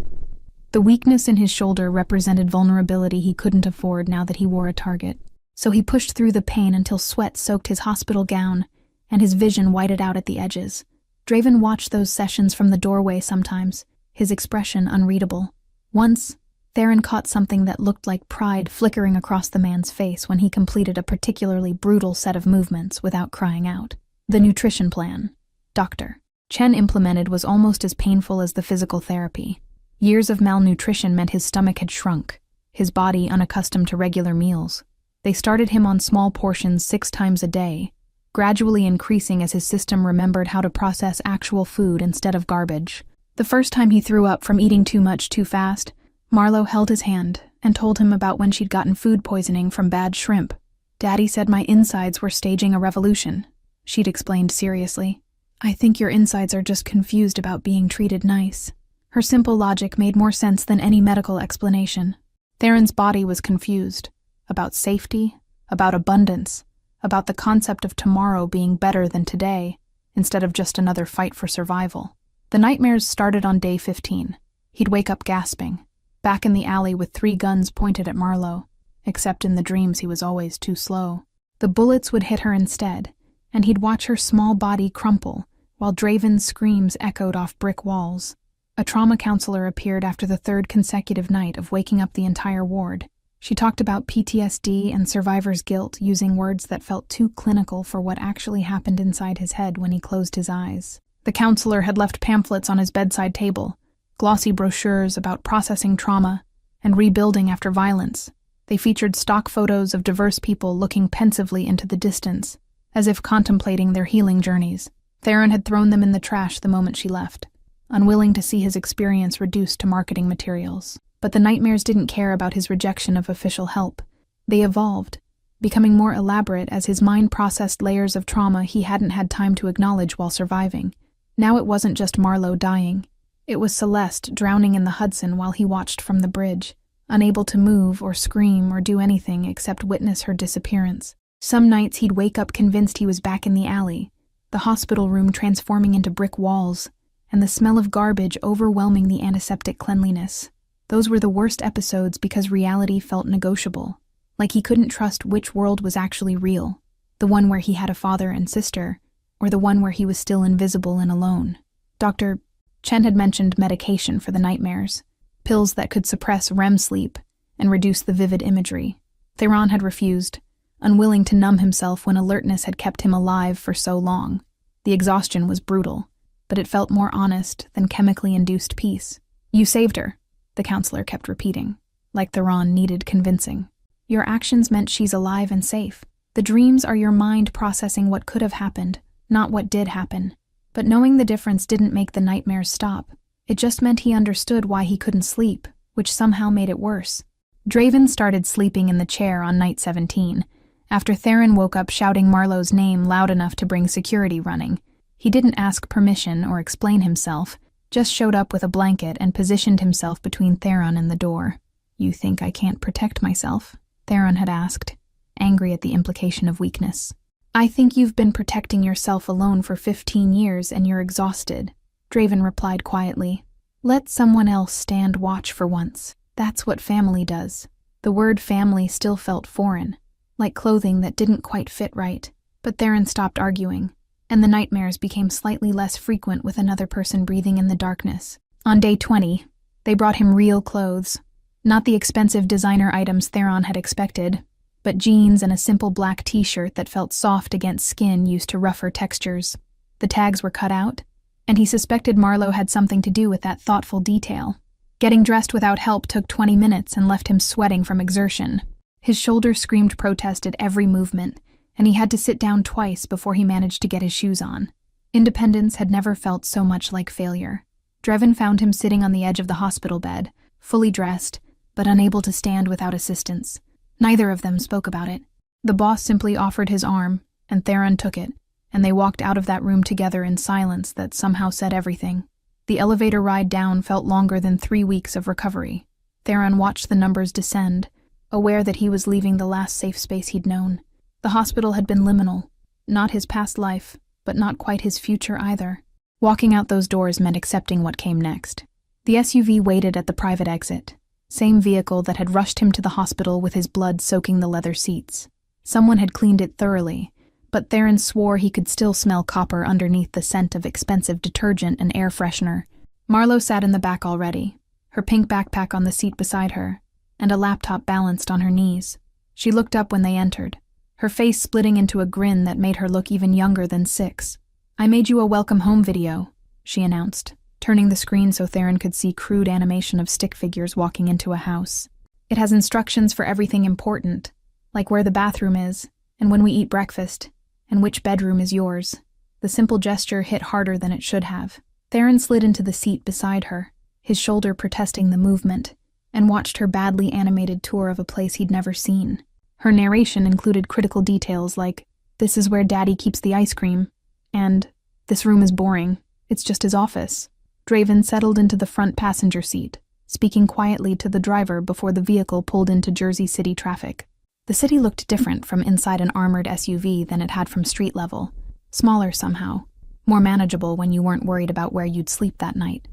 The weakness in his shoulder represented vulnerability he couldn't afford now that he wore a target. So he pushed through the pain until sweat soaked his hospital gown, and his vision whited out at the edges. Draven watched those sessions from the doorway sometimes, his expression unreadable. Once, Theron caught something that looked like pride flickering across the man's face when he completed a particularly brutal set of movements without crying out. The nutrition plan, Dr. Chen implemented, was almost as painful as the physical therapy. Years of malnutrition meant his stomach had shrunk, his body unaccustomed to regular meals. They started him on small portions 6 times a day, gradually increasing as his system remembered how to process actual food instead of garbage. The first time he threw up from eating too much too fast, Marlowe held his hand and told him about when she'd gotten food poisoning from bad shrimp. "Daddy said my insides were staging a revolution," she'd explained seriously. "I think your insides are just confused about being treated nice." Her simple logic made more sense than any medical explanation. Theron's body was confused, about safety, about abundance, about the concept of tomorrow being better than today, instead of just another fight for survival. The nightmares started on day 15. He'd wake up gasping, back in the alley with 3 guns pointed at Marlowe, except in the dreams he was always too slow. The bullets would hit her instead, and he'd watch her small body crumple, while Draven's screams echoed off brick walls. A trauma counselor appeared after the 3rd consecutive night of waking up the entire ward. She talked about PTSD and survivor's guilt using words that felt too clinical for what actually happened inside his head when he closed his eyes. The counselor had left pamphlets on his bedside table, glossy brochures about processing trauma and rebuilding after violence. They featured stock photos of diverse people looking pensively into the distance, as if contemplating their healing journeys. Theron had thrown them in the trash the moment she left. unwilling to see his experience reduced to marketing materials. But the nightmares didn't care about his rejection of official help. They evolved, becoming more elaborate as his mind processed layers of trauma he hadn't had time to acknowledge while surviving. Now it wasn't just Marlo dying. It was Celeste drowning in the Hudson while he watched from the bridge, unable to move or scream or do anything except witness her disappearance. Some nights he'd wake up convinced he was back in the alley, the hospital room transforming into brick walls, and the smell of garbage overwhelming the antiseptic cleanliness. Those were the worst episodes because reality felt negotiable, like he couldn't trust which world was actually real, the one where he had a father and sister, or the one where he was still invisible and alone. Dr. Chen had mentioned medication for the nightmares, pills that could suppress REM sleep and reduce the vivid imagery. Theron had refused, unwilling to numb himself when alertness had kept him alive for so long. The exhaustion was brutal, but it felt more honest than chemically induced peace. "You saved her," the counselor kept repeating, like Theron needed convincing. "Your actions meant she's alive and safe. The dreams are your mind processing what could have happened, not what did happen." But knowing the difference didn't make the nightmares stop. It just meant he understood why he couldn't sleep, which somehow made it worse. Draven started sleeping in the chair on night 17, after Theron woke up shouting Marlo's name loud enough to bring security running. He didn't ask permission or explain himself, just showed up with a blanket and positioned himself between Theron and the door. "You think I can't protect myself?" Theron had asked, angry at the implication of weakness. "I think you've been protecting yourself alone for 15 years and you're exhausted," Draven replied quietly. "Let someone else stand watch for once. That's what family does." The word family still felt foreign, like clothing that didn't quite fit right. But Theron stopped arguing, and the nightmares became slightly less frequent with another person breathing in the darkness. On day 20, they brought him real clothes. Not the expensive designer items Theron had expected, but jeans and a simple black t-shirt that felt soft against skin used to rougher textures. The tags were cut out, and he suspected Marlo had something to do with that thoughtful detail. Getting dressed without help took 20 minutes and left him sweating from exertion. His shoulder screamed protest at every movement, and he had to sit down twice before he managed to get his shoes on. Independence had never felt so much like failure. Draven found him sitting on the edge of the hospital bed, fully dressed, but unable to stand without assistance. Neither of them spoke about it. The boss simply offered his arm, and Theron took it, and they walked out of that room together in silence that somehow said everything. The elevator ride down felt longer than 3 weeks of recovery. Theron watched the numbers descend, aware that he was leaving the last safe space he'd known. The hospital had been liminal, not his past life, but not quite his future either. Walking out those doors meant accepting what came next. The SUV waited at the private exit, same vehicle that had rushed him to the hospital with his blood soaking the leather seats. Someone had cleaned it thoroughly, but Theron swore he could still smell copper underneath the scent of expensive detergent and air freshener. Marlo sat in the back already, her pink backpack on the seat beside her, and a laptop balanced on her knees. She looked up when they entered, her face splitting into a grin that made her look even younger than 6. "I made you a welcome home video," she announced, turning the screen so Theron could see crude animation of stick figures walking into a house. "It has instructions for everything important, like where the bathroom is, and when we eat breakfast, and which bedroom is yours." The simple gesture hit harder than it should have. Theron slid into the seat beside her, his shoulder protesting the movement, and watched her badly animated tour of a place he'd never seen. Her narration included critical details like, "This is where Daddy keeps the ice cream," and "This room is boring, it's just his office." Draven settled into the front passenger seat, speaking quietly to the driver before the vehicle pulled into Jersey City traffic. The city looked different from inside an armored SUV than it had from street level. Smaller somehow, more manageable when you weren't worried about where you'd sleep that night.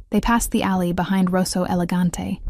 They passed the alley behind Rosso Elegante,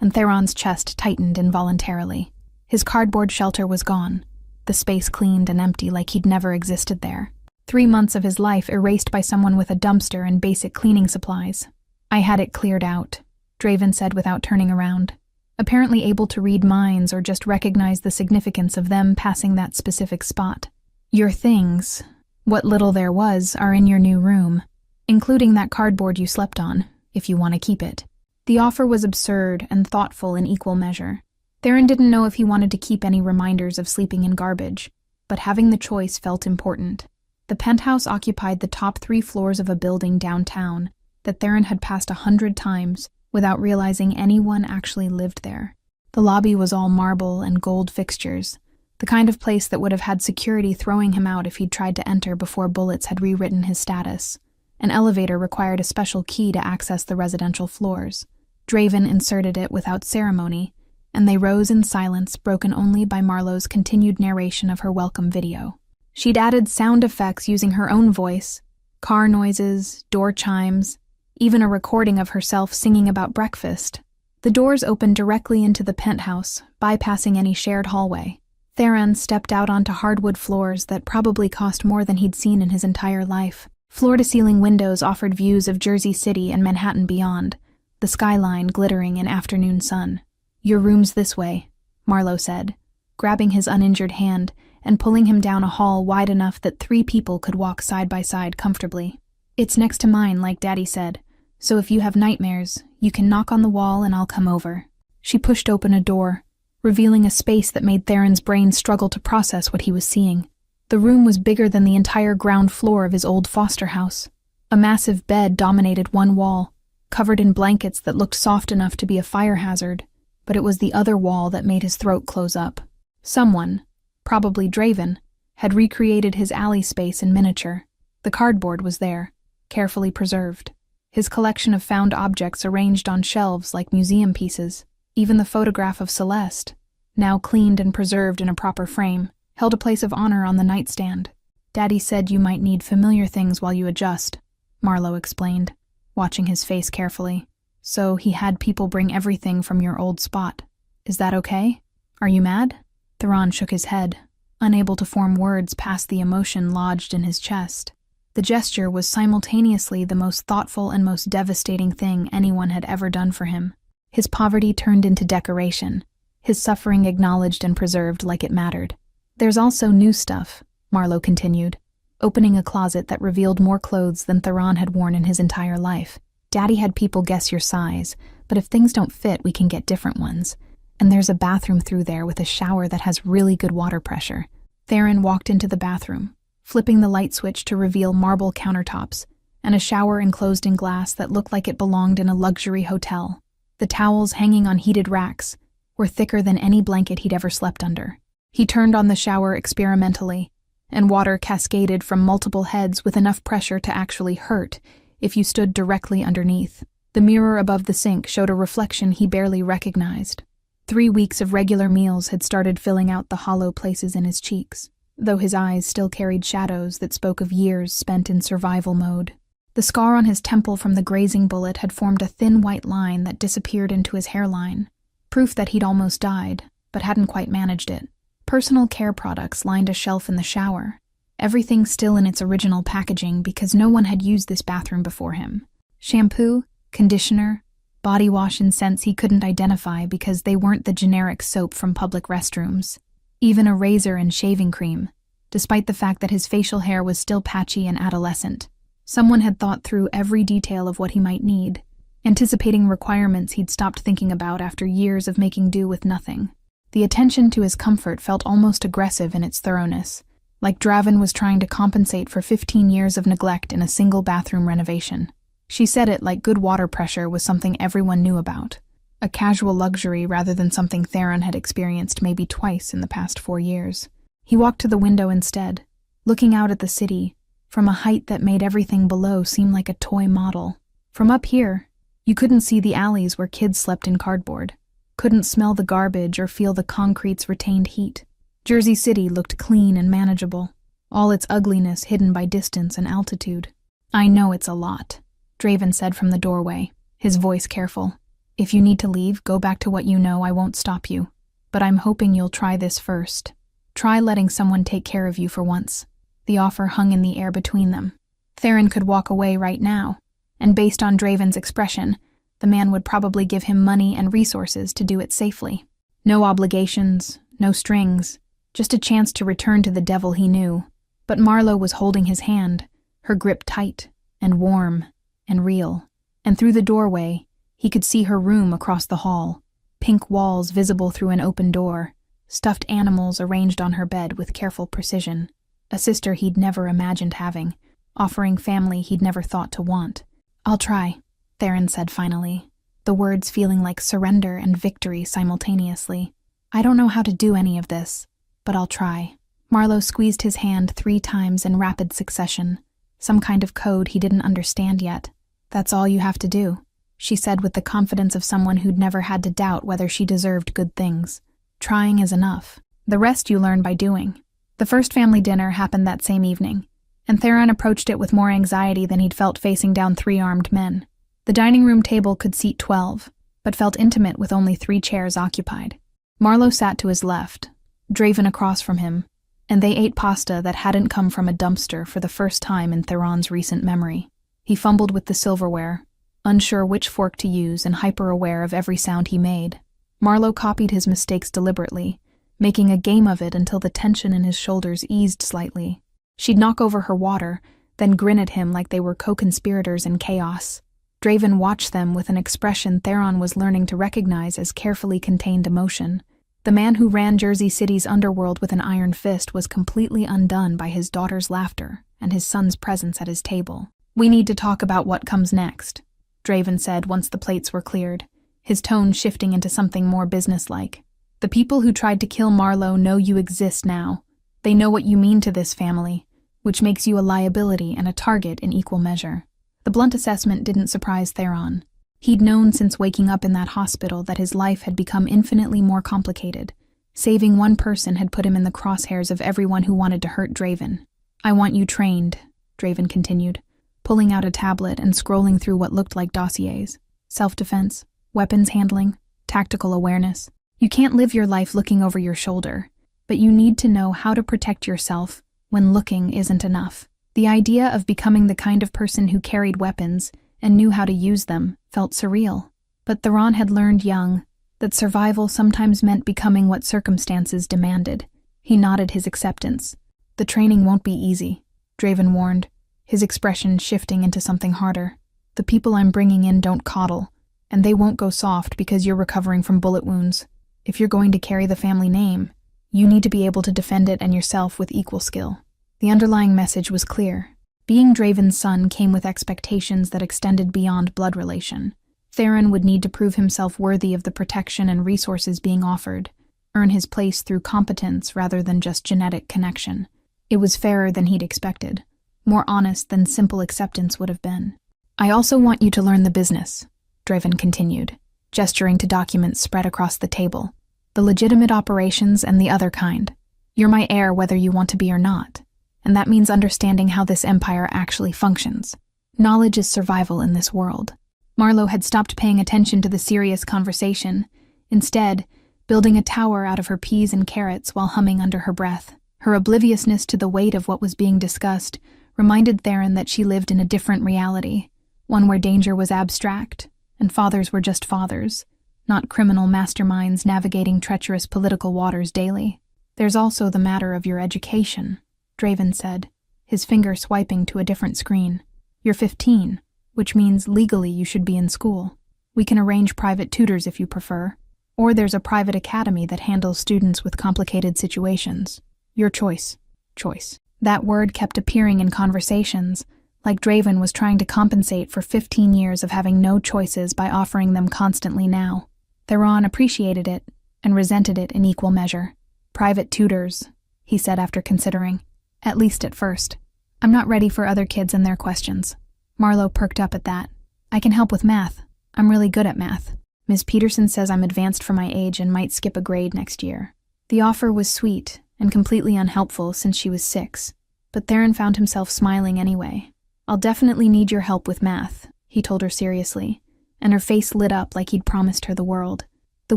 and Theron's chest tightened involuntarily. His cardboard shelter was gone, the space cleaned and empty like he'd never existed there. 3 months of his life erased by someone with a dumpster and basic cleaning supplies. "I had it cleared out," Draven said without turning around, apparently able to read minds or just recognize the significance of them passing that specific spot. "Your things, what little there was, are in your new room, including that cardboard you slept on, if you want to keep it." The offer was absurd and thoughtful in equal measure. Theron didn't know if he wanted to keep any reminders of sleeping in garbage, but having the choice felt important. The penthouse occupied the top 3 floors of a building downtown that Theron had passed 100 times without realizing anyone actually lived there. The lobby was all marble and gold fixtures, the kind of place that would have had security throwing him out if he'd tried to enter before bullets had rewritten his status. An elevator required a special key to access the residential floors. Draven inserted it without ceremony, and they rose in silence, broken only by Marlowe's continued narration of her welcome video. She'd added sound effects using her own voice, car noises, door chimes, even a recording of herself singing about breakfast. The doors opened directly into the penthouse, bypassing any shared hallway. Theron stepped out onto hardwood floors that probably cost more than he'd seen in his entire life. Floor-to-ceiling windows offered views of Jersey City and Manhattan beyond, the skyline glittering in afternoon sun. "Your room's this way," Marlowe said, grabbing his uninjured hand and pulling him down a hall wide enough that 3 people could walk side by side comfortably. "It's next to mine, like Daddy said, so if you have nightmares, you can knock on the wall and I'll come over." She pushed open a door, revealing a space that made Theron's brain struggle to process what he was seeing. The room was bigger than the entire ground floor of his old foster house. A massive bed dominated one wall, covered in blankets that looked soft enough to be a fire hazard, but it was the other wall that made his throat close up. Someone, probably Draven, had recreated his alley space in miniature. The cardboard was there, carefully preserved. His collection of found objects arranged on shelves like museum pieces. Even the photograph of Celeste, now cleaned and preserved in a proper frame, held a place of honor on the nightstand. "Daddy said you might need familiar things while you adjust," Marlowe explained, watching his face carefully. "So he had people bring everything from your old spot. Is that okay? Are you mad?" Theron shook his head, unable to form words past the emotion lodged in his chest. The gesture was simultaneously the most thoughtful and most devastating thing anyone had ever done for him. His poverty turned into decoration, his suffering acknowledged and preserved like it mattered. "There's also new stuff," Marlowe continued, opening a closet that revealed more clothes than Theron had worn in his entire life. "Daddy had people guess your size, but if things don't fit, we can get different ones. And there's a bathroom through there with a shower that has really good water pressure." Theron walked into the bathroom, flipping the light switch to reveal marble countertops and a shower enclosed in glass that looked like it belonged in a luxury hotel. The towels hanging on heated racks were thicker than any blanket he'd ever slept under. He turned on the shower experimentally, and water cascaded from multiple heads with enough pressure to actually hurt if you stood directly underneath. The mirror above the sink showed a reflection he barely recognized. 3 weeks of regular meals had started filling out the hollow places in his cheeks, though his eyes still carried shadows that spoke of years spent in survival mode. The scar on his temple from the grazing bullet had formed a thin white line that disappeared into his hairline, proof that he'd almost died, but hadn't quite managed it. Personal care products lined a shelf in the shower, everything still in its original packaging because no one had used this bathroom before him. Shampoo, conditioner, body wash and scents he couldn't identify because they weren't the generic soap from public restrooms. Even a razor and shaving cream, despite the fact that his facial hair was still patchy and adolescent. Someone had thought through every detail of what he might need, anticipating requirements he'd stopped thinking about after years of making do with nothing. The attention to his comfort felt almost aggressive in its thoroughness, like Draven was trying to compensate for 15 years of neglect in a single bathroom renovation. She said it like good water pressure was something everyone knew about, a casual luxury rather than something Theron had experienced maybe twice in the past 4 years. He walked to the window instead, looking out at the city, from a height that made everything below seem like a toy model. From up here, you couldn't see the alleys where kids slept in cardboard, couldn't smell the garbage or feel the concrete's retained heat. Jersey City looked clean and manageable, all its ugliness hidden by distance and altitude. "I know it's a lot," Draven said from the doorway, his voice careful. "If you need to leave, go back to what you know, I won't stop you. But I'm hoping you'll try this first. Try letting someone take care of you for once." The offer hung in the air between them. Theron could walk away right now, and based on Draven's expression, the man would probably give him money and resources to do it safely. No obligations, no strings, just a chance to return to the devil he knew. But Marlowe was holding his hand, her grip tight and warm and real. And through the doorway, he could see her room across the hall, pink walls visible through an open door, stuffed animals arranged on her bed with careful precision. a sister he'd never imagined having, offering family he'd never thought to want. "I'll try," Theron said finally, the words feeling like surrender and victory simultaneously. "I don't know how to do any of this, but I'll try." Marlowe squeezed his hand 3 times in rapid succession, some kind of code he didn't understand yet. "That's all you have to do," she said with the confidence of someone who'd never had to doubt whether she deserved good things. "Trying is enough. The rest you learn by doing." The first family dinner happened that same evening, and Theron approached it with more anxiety than he'd felt facing down 3 armed men. The dining room table could seat 12, but felt intimate with only 3 chairs occupied. Marlowe sat to his left, Draven across from him, and they ate pasta that hadn't come from a dumpster for the first time in Theron's recent memory. He fumbled with the silverware, unsure which fork to use and hyper-aware of every sound he made. Marlowe copied his mistakes deliberately, making a game of it until the tension in his shoulders eased slightly. She'd knock over her water, then grin at him like they were co-conspirators in chaos. Draven watched them with an expression Theron was learning to recognize as carefully contained emotion. The man who ran Jersey City's underworld with an iron fist was completely undone by his daughter's laughter and his son's presence at his table. "We need to talk about what comes next," Draven said once the plates were cleared, his tone shifting into something more businesslike. "The people who tried to kill Marlowe know you exist now. They know what you mean to this family, which makes you a liability and a target in equal measure." The blunt assessment didn't surprise Theron. He'd known since waking up in that hospital that his life had become infinitely more complicated. Saving one person had put him in the crosshairs of everyone who wanted to hurt Draven. "I want you trained," Draven continued, pulling out a tablet and scrolling through what looked like dossiers. "Self-defense, weapons handling, tactical awareness. You can't live your life looking over your shoulder, but you need to know how to protect yourself when looking isn't enough." The idea of becoming the kind of person who carried weapons and knew how to use them felt surreal. But Theron had learned young that survival sometimes meant becoming what circumstances demanded. He nodded his acceptance. "The training won't be easy," Draven warned, his expression shifting into something harder. "The people I'm bringing in don't coddle, and they won't go soft because you're recovering from bullet wounds. If you're going to carry the family name, you need to be able to defend it and yourself with equal skill." The underlying message was clear. Being Draven's son came with expectations that extended beyond blood relation. Theron would need to prove himself worthy of the protection and resources being offered, earn his place through competence rather than just genetic connection. It was fairer than he'd expected, more honest than simple acceptance would have been. "I also want you to learn the business," Draven continued, gesturing to documents spread across the table. "The legitimate operations and the other kind. You're my heir whether you want to be or not. And that means understanding how this empire actually functions. Knowledge is survival in this world." Marlowe had stopped paying attention to the serious conversation, instead building a tower out of her peas and carrots while humming under her breath. Her obliviousness to the weight of what was being discussed reminded Theron that she lived in a different reality, one where danger was abstract, and fathers were just fathers, not criminal masterminds navigating treacherous political waters daily. "There's also the matter of your education," Draven said, his finger swiping to a different screen. "You're 15, which means legally you should be in school. We can arrange private tutors if you prefer, or there's a private academy that handles students with complicated situations. Your choice." Choice. That word kept appearing in conversations, like Draven was trying to compensate for 15 years of having no choices by offering them constantly now. Theron appreciated it and resented it in equal measure. "Private tutors," he said after considering. "At least at first. I'm not ready for other kids and their questions." Marlowe perked up at that. "I can help with math. I'm really good at math. Ms. Peterson says I'm advanced for my age and might skip a grade next year." The offer was sweet and completely unhelpful since she was 6, but Theron found himself smiling anyway. "I'll definitely need your help with math," he told her seriously, and her face lit up like he'd promised her the world. The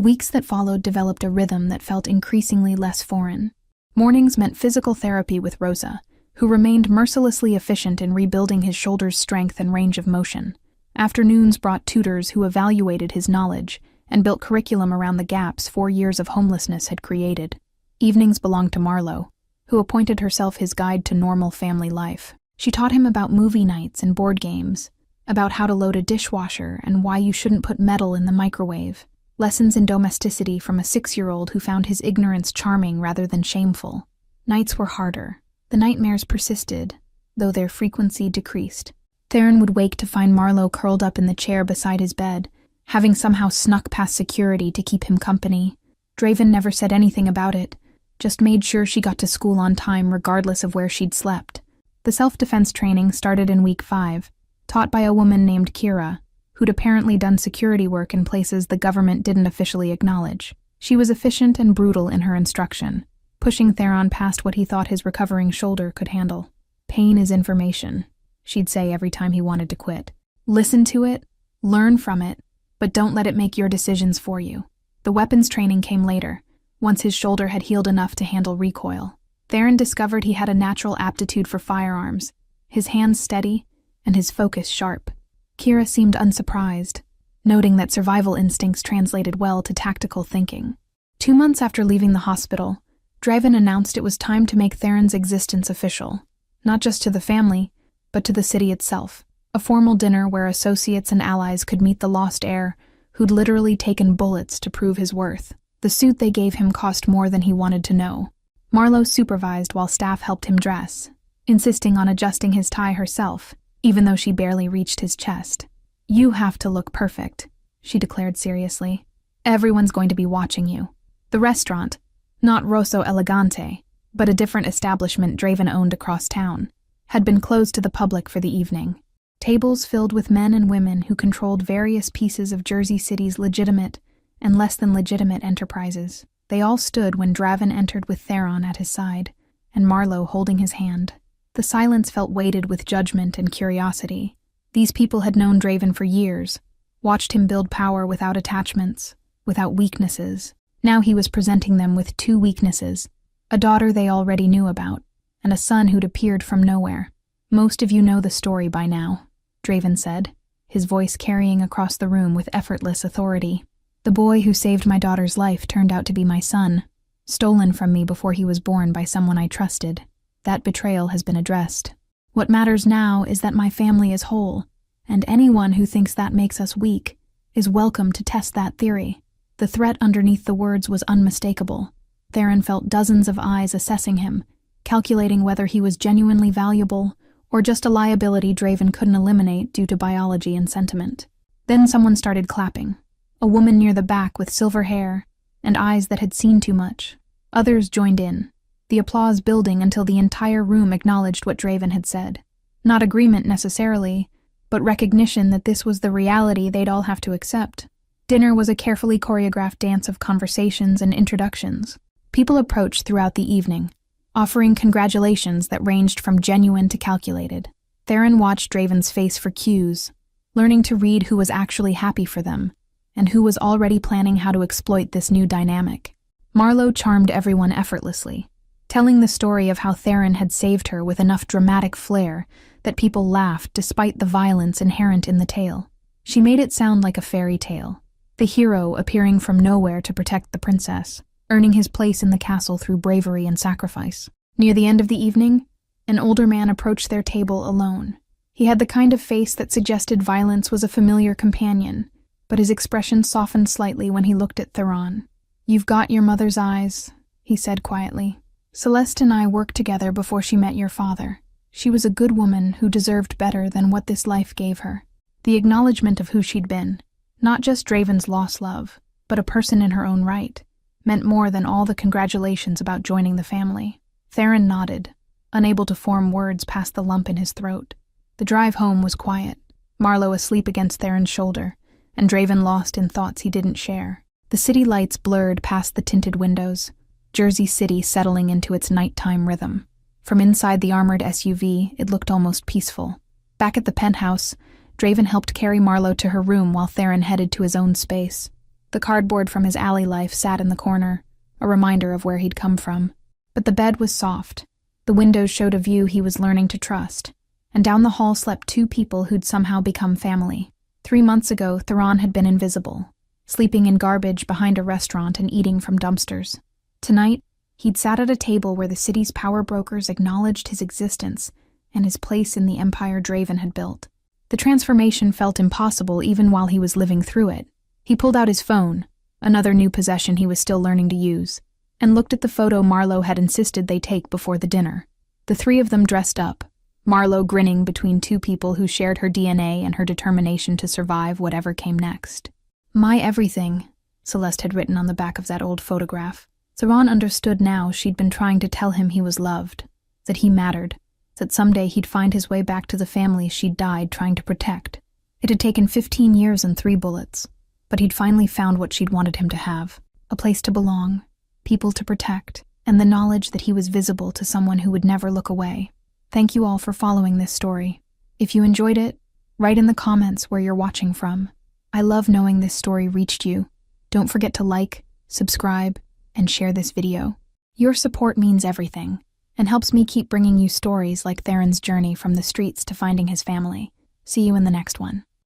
weeks that followed developed a rhythm that felt increasingly less foreign. Mornings meant physical therapy with Rosa, who remained mercilessly efficient in rebuilding his shoulder's strength and range of motion. Afternoons brought tutors who evaluated his knowledge and built curriculum around the gaps 4 years of homelessness had created. Evenings belonged to Marlowe, who appointed herself his guide to normal family life. She taught him about movie nights and board games, about how to load a dishwasher and why you shouldn't put metal in the microwave. Lessons in domesticity from a 6-year-old who found his ignorance charming rather than shameful. Nights were harder, The nightmares persisted, though their frequency decreased. Theron would wake to find Marlowe curled up in the chair beside his bed, having somehow snuck past security to keep him company. Draven never said anything about it, just made sure she got to school on time regardless of where she'd slept. The self-defense training started in week 5, taught by a woman named Kira, who'd apparently done security work in places the government didn't officially acknowledge. She was efficient and brutal in her instruction, pushing Theron past what he thought his recovering shoulder could handle. Pain is information, she'd say every time he wanted to quit. Listen to it, learn from it, but don't let it make your decisions for you. The weapons training came later, once his shoulder had healed enough to handle recoil. Theron discovered he had a natural aptitude for firearms, his hands steady and his focus sharp. Kira seemed unsurprised, noting that survival instincts translated well to tactical thinking. 2 months after leaving the hospital, Draven announced it was time to make Theron's existence official, not just to the family, but to the city itself. A formal dinner where associates and allies could meet the lost heir, who'd literally taken bullets to prove his worth. The suit they gave him cost more than he wanted to know. Marlowe supervised while staff helped him dress, insisting on adjusting his tie herself, even though she barely reached his chest. "You have to look perfect," she declared seriously. "Everyone's going to be watching you." The restaurant, not Rosso Elegante, but a different establishment Draven owned across town, had been closed to the public for the evening. Tables filled with men and women who controlled various pieces of Jersey City's legitimate and less than legitimate enterprises. They all stood when Draven entered with Theron at his side, and Marlowe holding his hand. The silence felt weighted with judgment and curiosity. These people had known Draven for years, watched him build power without attachments, without weaknesses. Now he was presenting them with 2 weaknesses, a daughter they already knew about, and a son who'd appeared from nowhere. "Most of you know the story by now," Draven said, his voice carrying across the room with effortless authority. "The boy who saved my daughter's life turned out to be my son, stolen from me before he was born by someone I trusted. That betrayal has been addressed. What matters now is that my family is whole, and anyone who thinks that makes us weak is welcome to test that theory." The threat underneath the words was unmistakable. Theron felt dozens of eyes assessing him, calculating whether he was genuinely valuable or just a liability Draven couldn't eliminate due to biology and sentiment. Then someone started clapping. A woman near the back with silver hair and eyes that had seen too much. Others joined in, the applause building until the entire room acknowledged what Draven had said. Not agreement necessarily, but recognition that this was the reality they'd all have to accept. Dinner was a carefully choreographed dance of conversations and introductions. People approached throughout the evening, offering congratulations that ranged from genuine to calculated. Theron watched Draven's face for cues, learning to read who was actually happy for them, and who was already planning how to exploit this new dynamic. Marlowe charmed everyone effortlessly, telling the story of how Theron had saved her with enough dramatic flair that people laughed despite the violence inherent in the tale. She made it sound like a fairy tale, the hero appearing from nowhere to protect the princess, earning his place in the castle through bravery and sacrifice. Near the end of the evening, an older man approached their table alone. He had the kind of face that suggested violence was a familiar companion, but his expression softened slightly when he looked at Theron. "You've got your mother's eyes," he said quietly. "Celeste and I worked together before she met your father. She was a good woman who deserved better than what this life gave her." The acknowledgement of who she'd been, not just Draven's lost love, but a person in her own right, meant more than all the congratulations about joining the family. Theron nodded, unable to form words past the lump in his throat. The drive home was quiet, Marlowe asleep against Theron's shoulder, and Draven lost in thoughts he didn't share. The city lights blurred past the tinted windows, Jersey City settling into its nighttime rhythm. From inside the armored SUV, it looked almost peaceful. Back at the penthouse, Draven helped carry Marlowe to her room while Theron headed to his own space. The cardboard from his alley life sat in the corner, a reminder of where he'd come from. But the bed was soft. The windows showed a view he was learning to trust, and down the hall slept 2 people who'd somehow become family. 3 months ago, Theron had been invisible, sleeping in garbage behind a restaurant and eating from dumpsters. Tonight, he'd sat at a table where the city's power brokers acknowledged his existence and his place in the empire Draven had built. The transformation felt impossible even while he was living through it. He pulled out his phone, another new possession he was still learning to use, and looked at the photo Marlowe had insisted they take before the dinner. The three of them dressed up, Marlo grinning between two people who shared her DNA and her determination to survive whatever came next. My everything, Celeste had written on the back of that old photograph. Saran understood now she'd been trying to tell him he was loved, that he mattered, that someday he'd find his way back to the family she'd died trying to protect. It had taken 15 years and 3 bullets, but he'd finally found what she'd wanted him to have, a place to belong, people to protect, and the knowledge that he was visible to someone who would never look away. Thank you all for following this story. If you enjoyed it, write in the comments where you're watching from. I love knowing this story reached you. Don't forget to like, subscribe, and share this video. Your support means everything, and helps me keep bringing you stories like Theron's journey from the streets to finding his family. See you in the next one.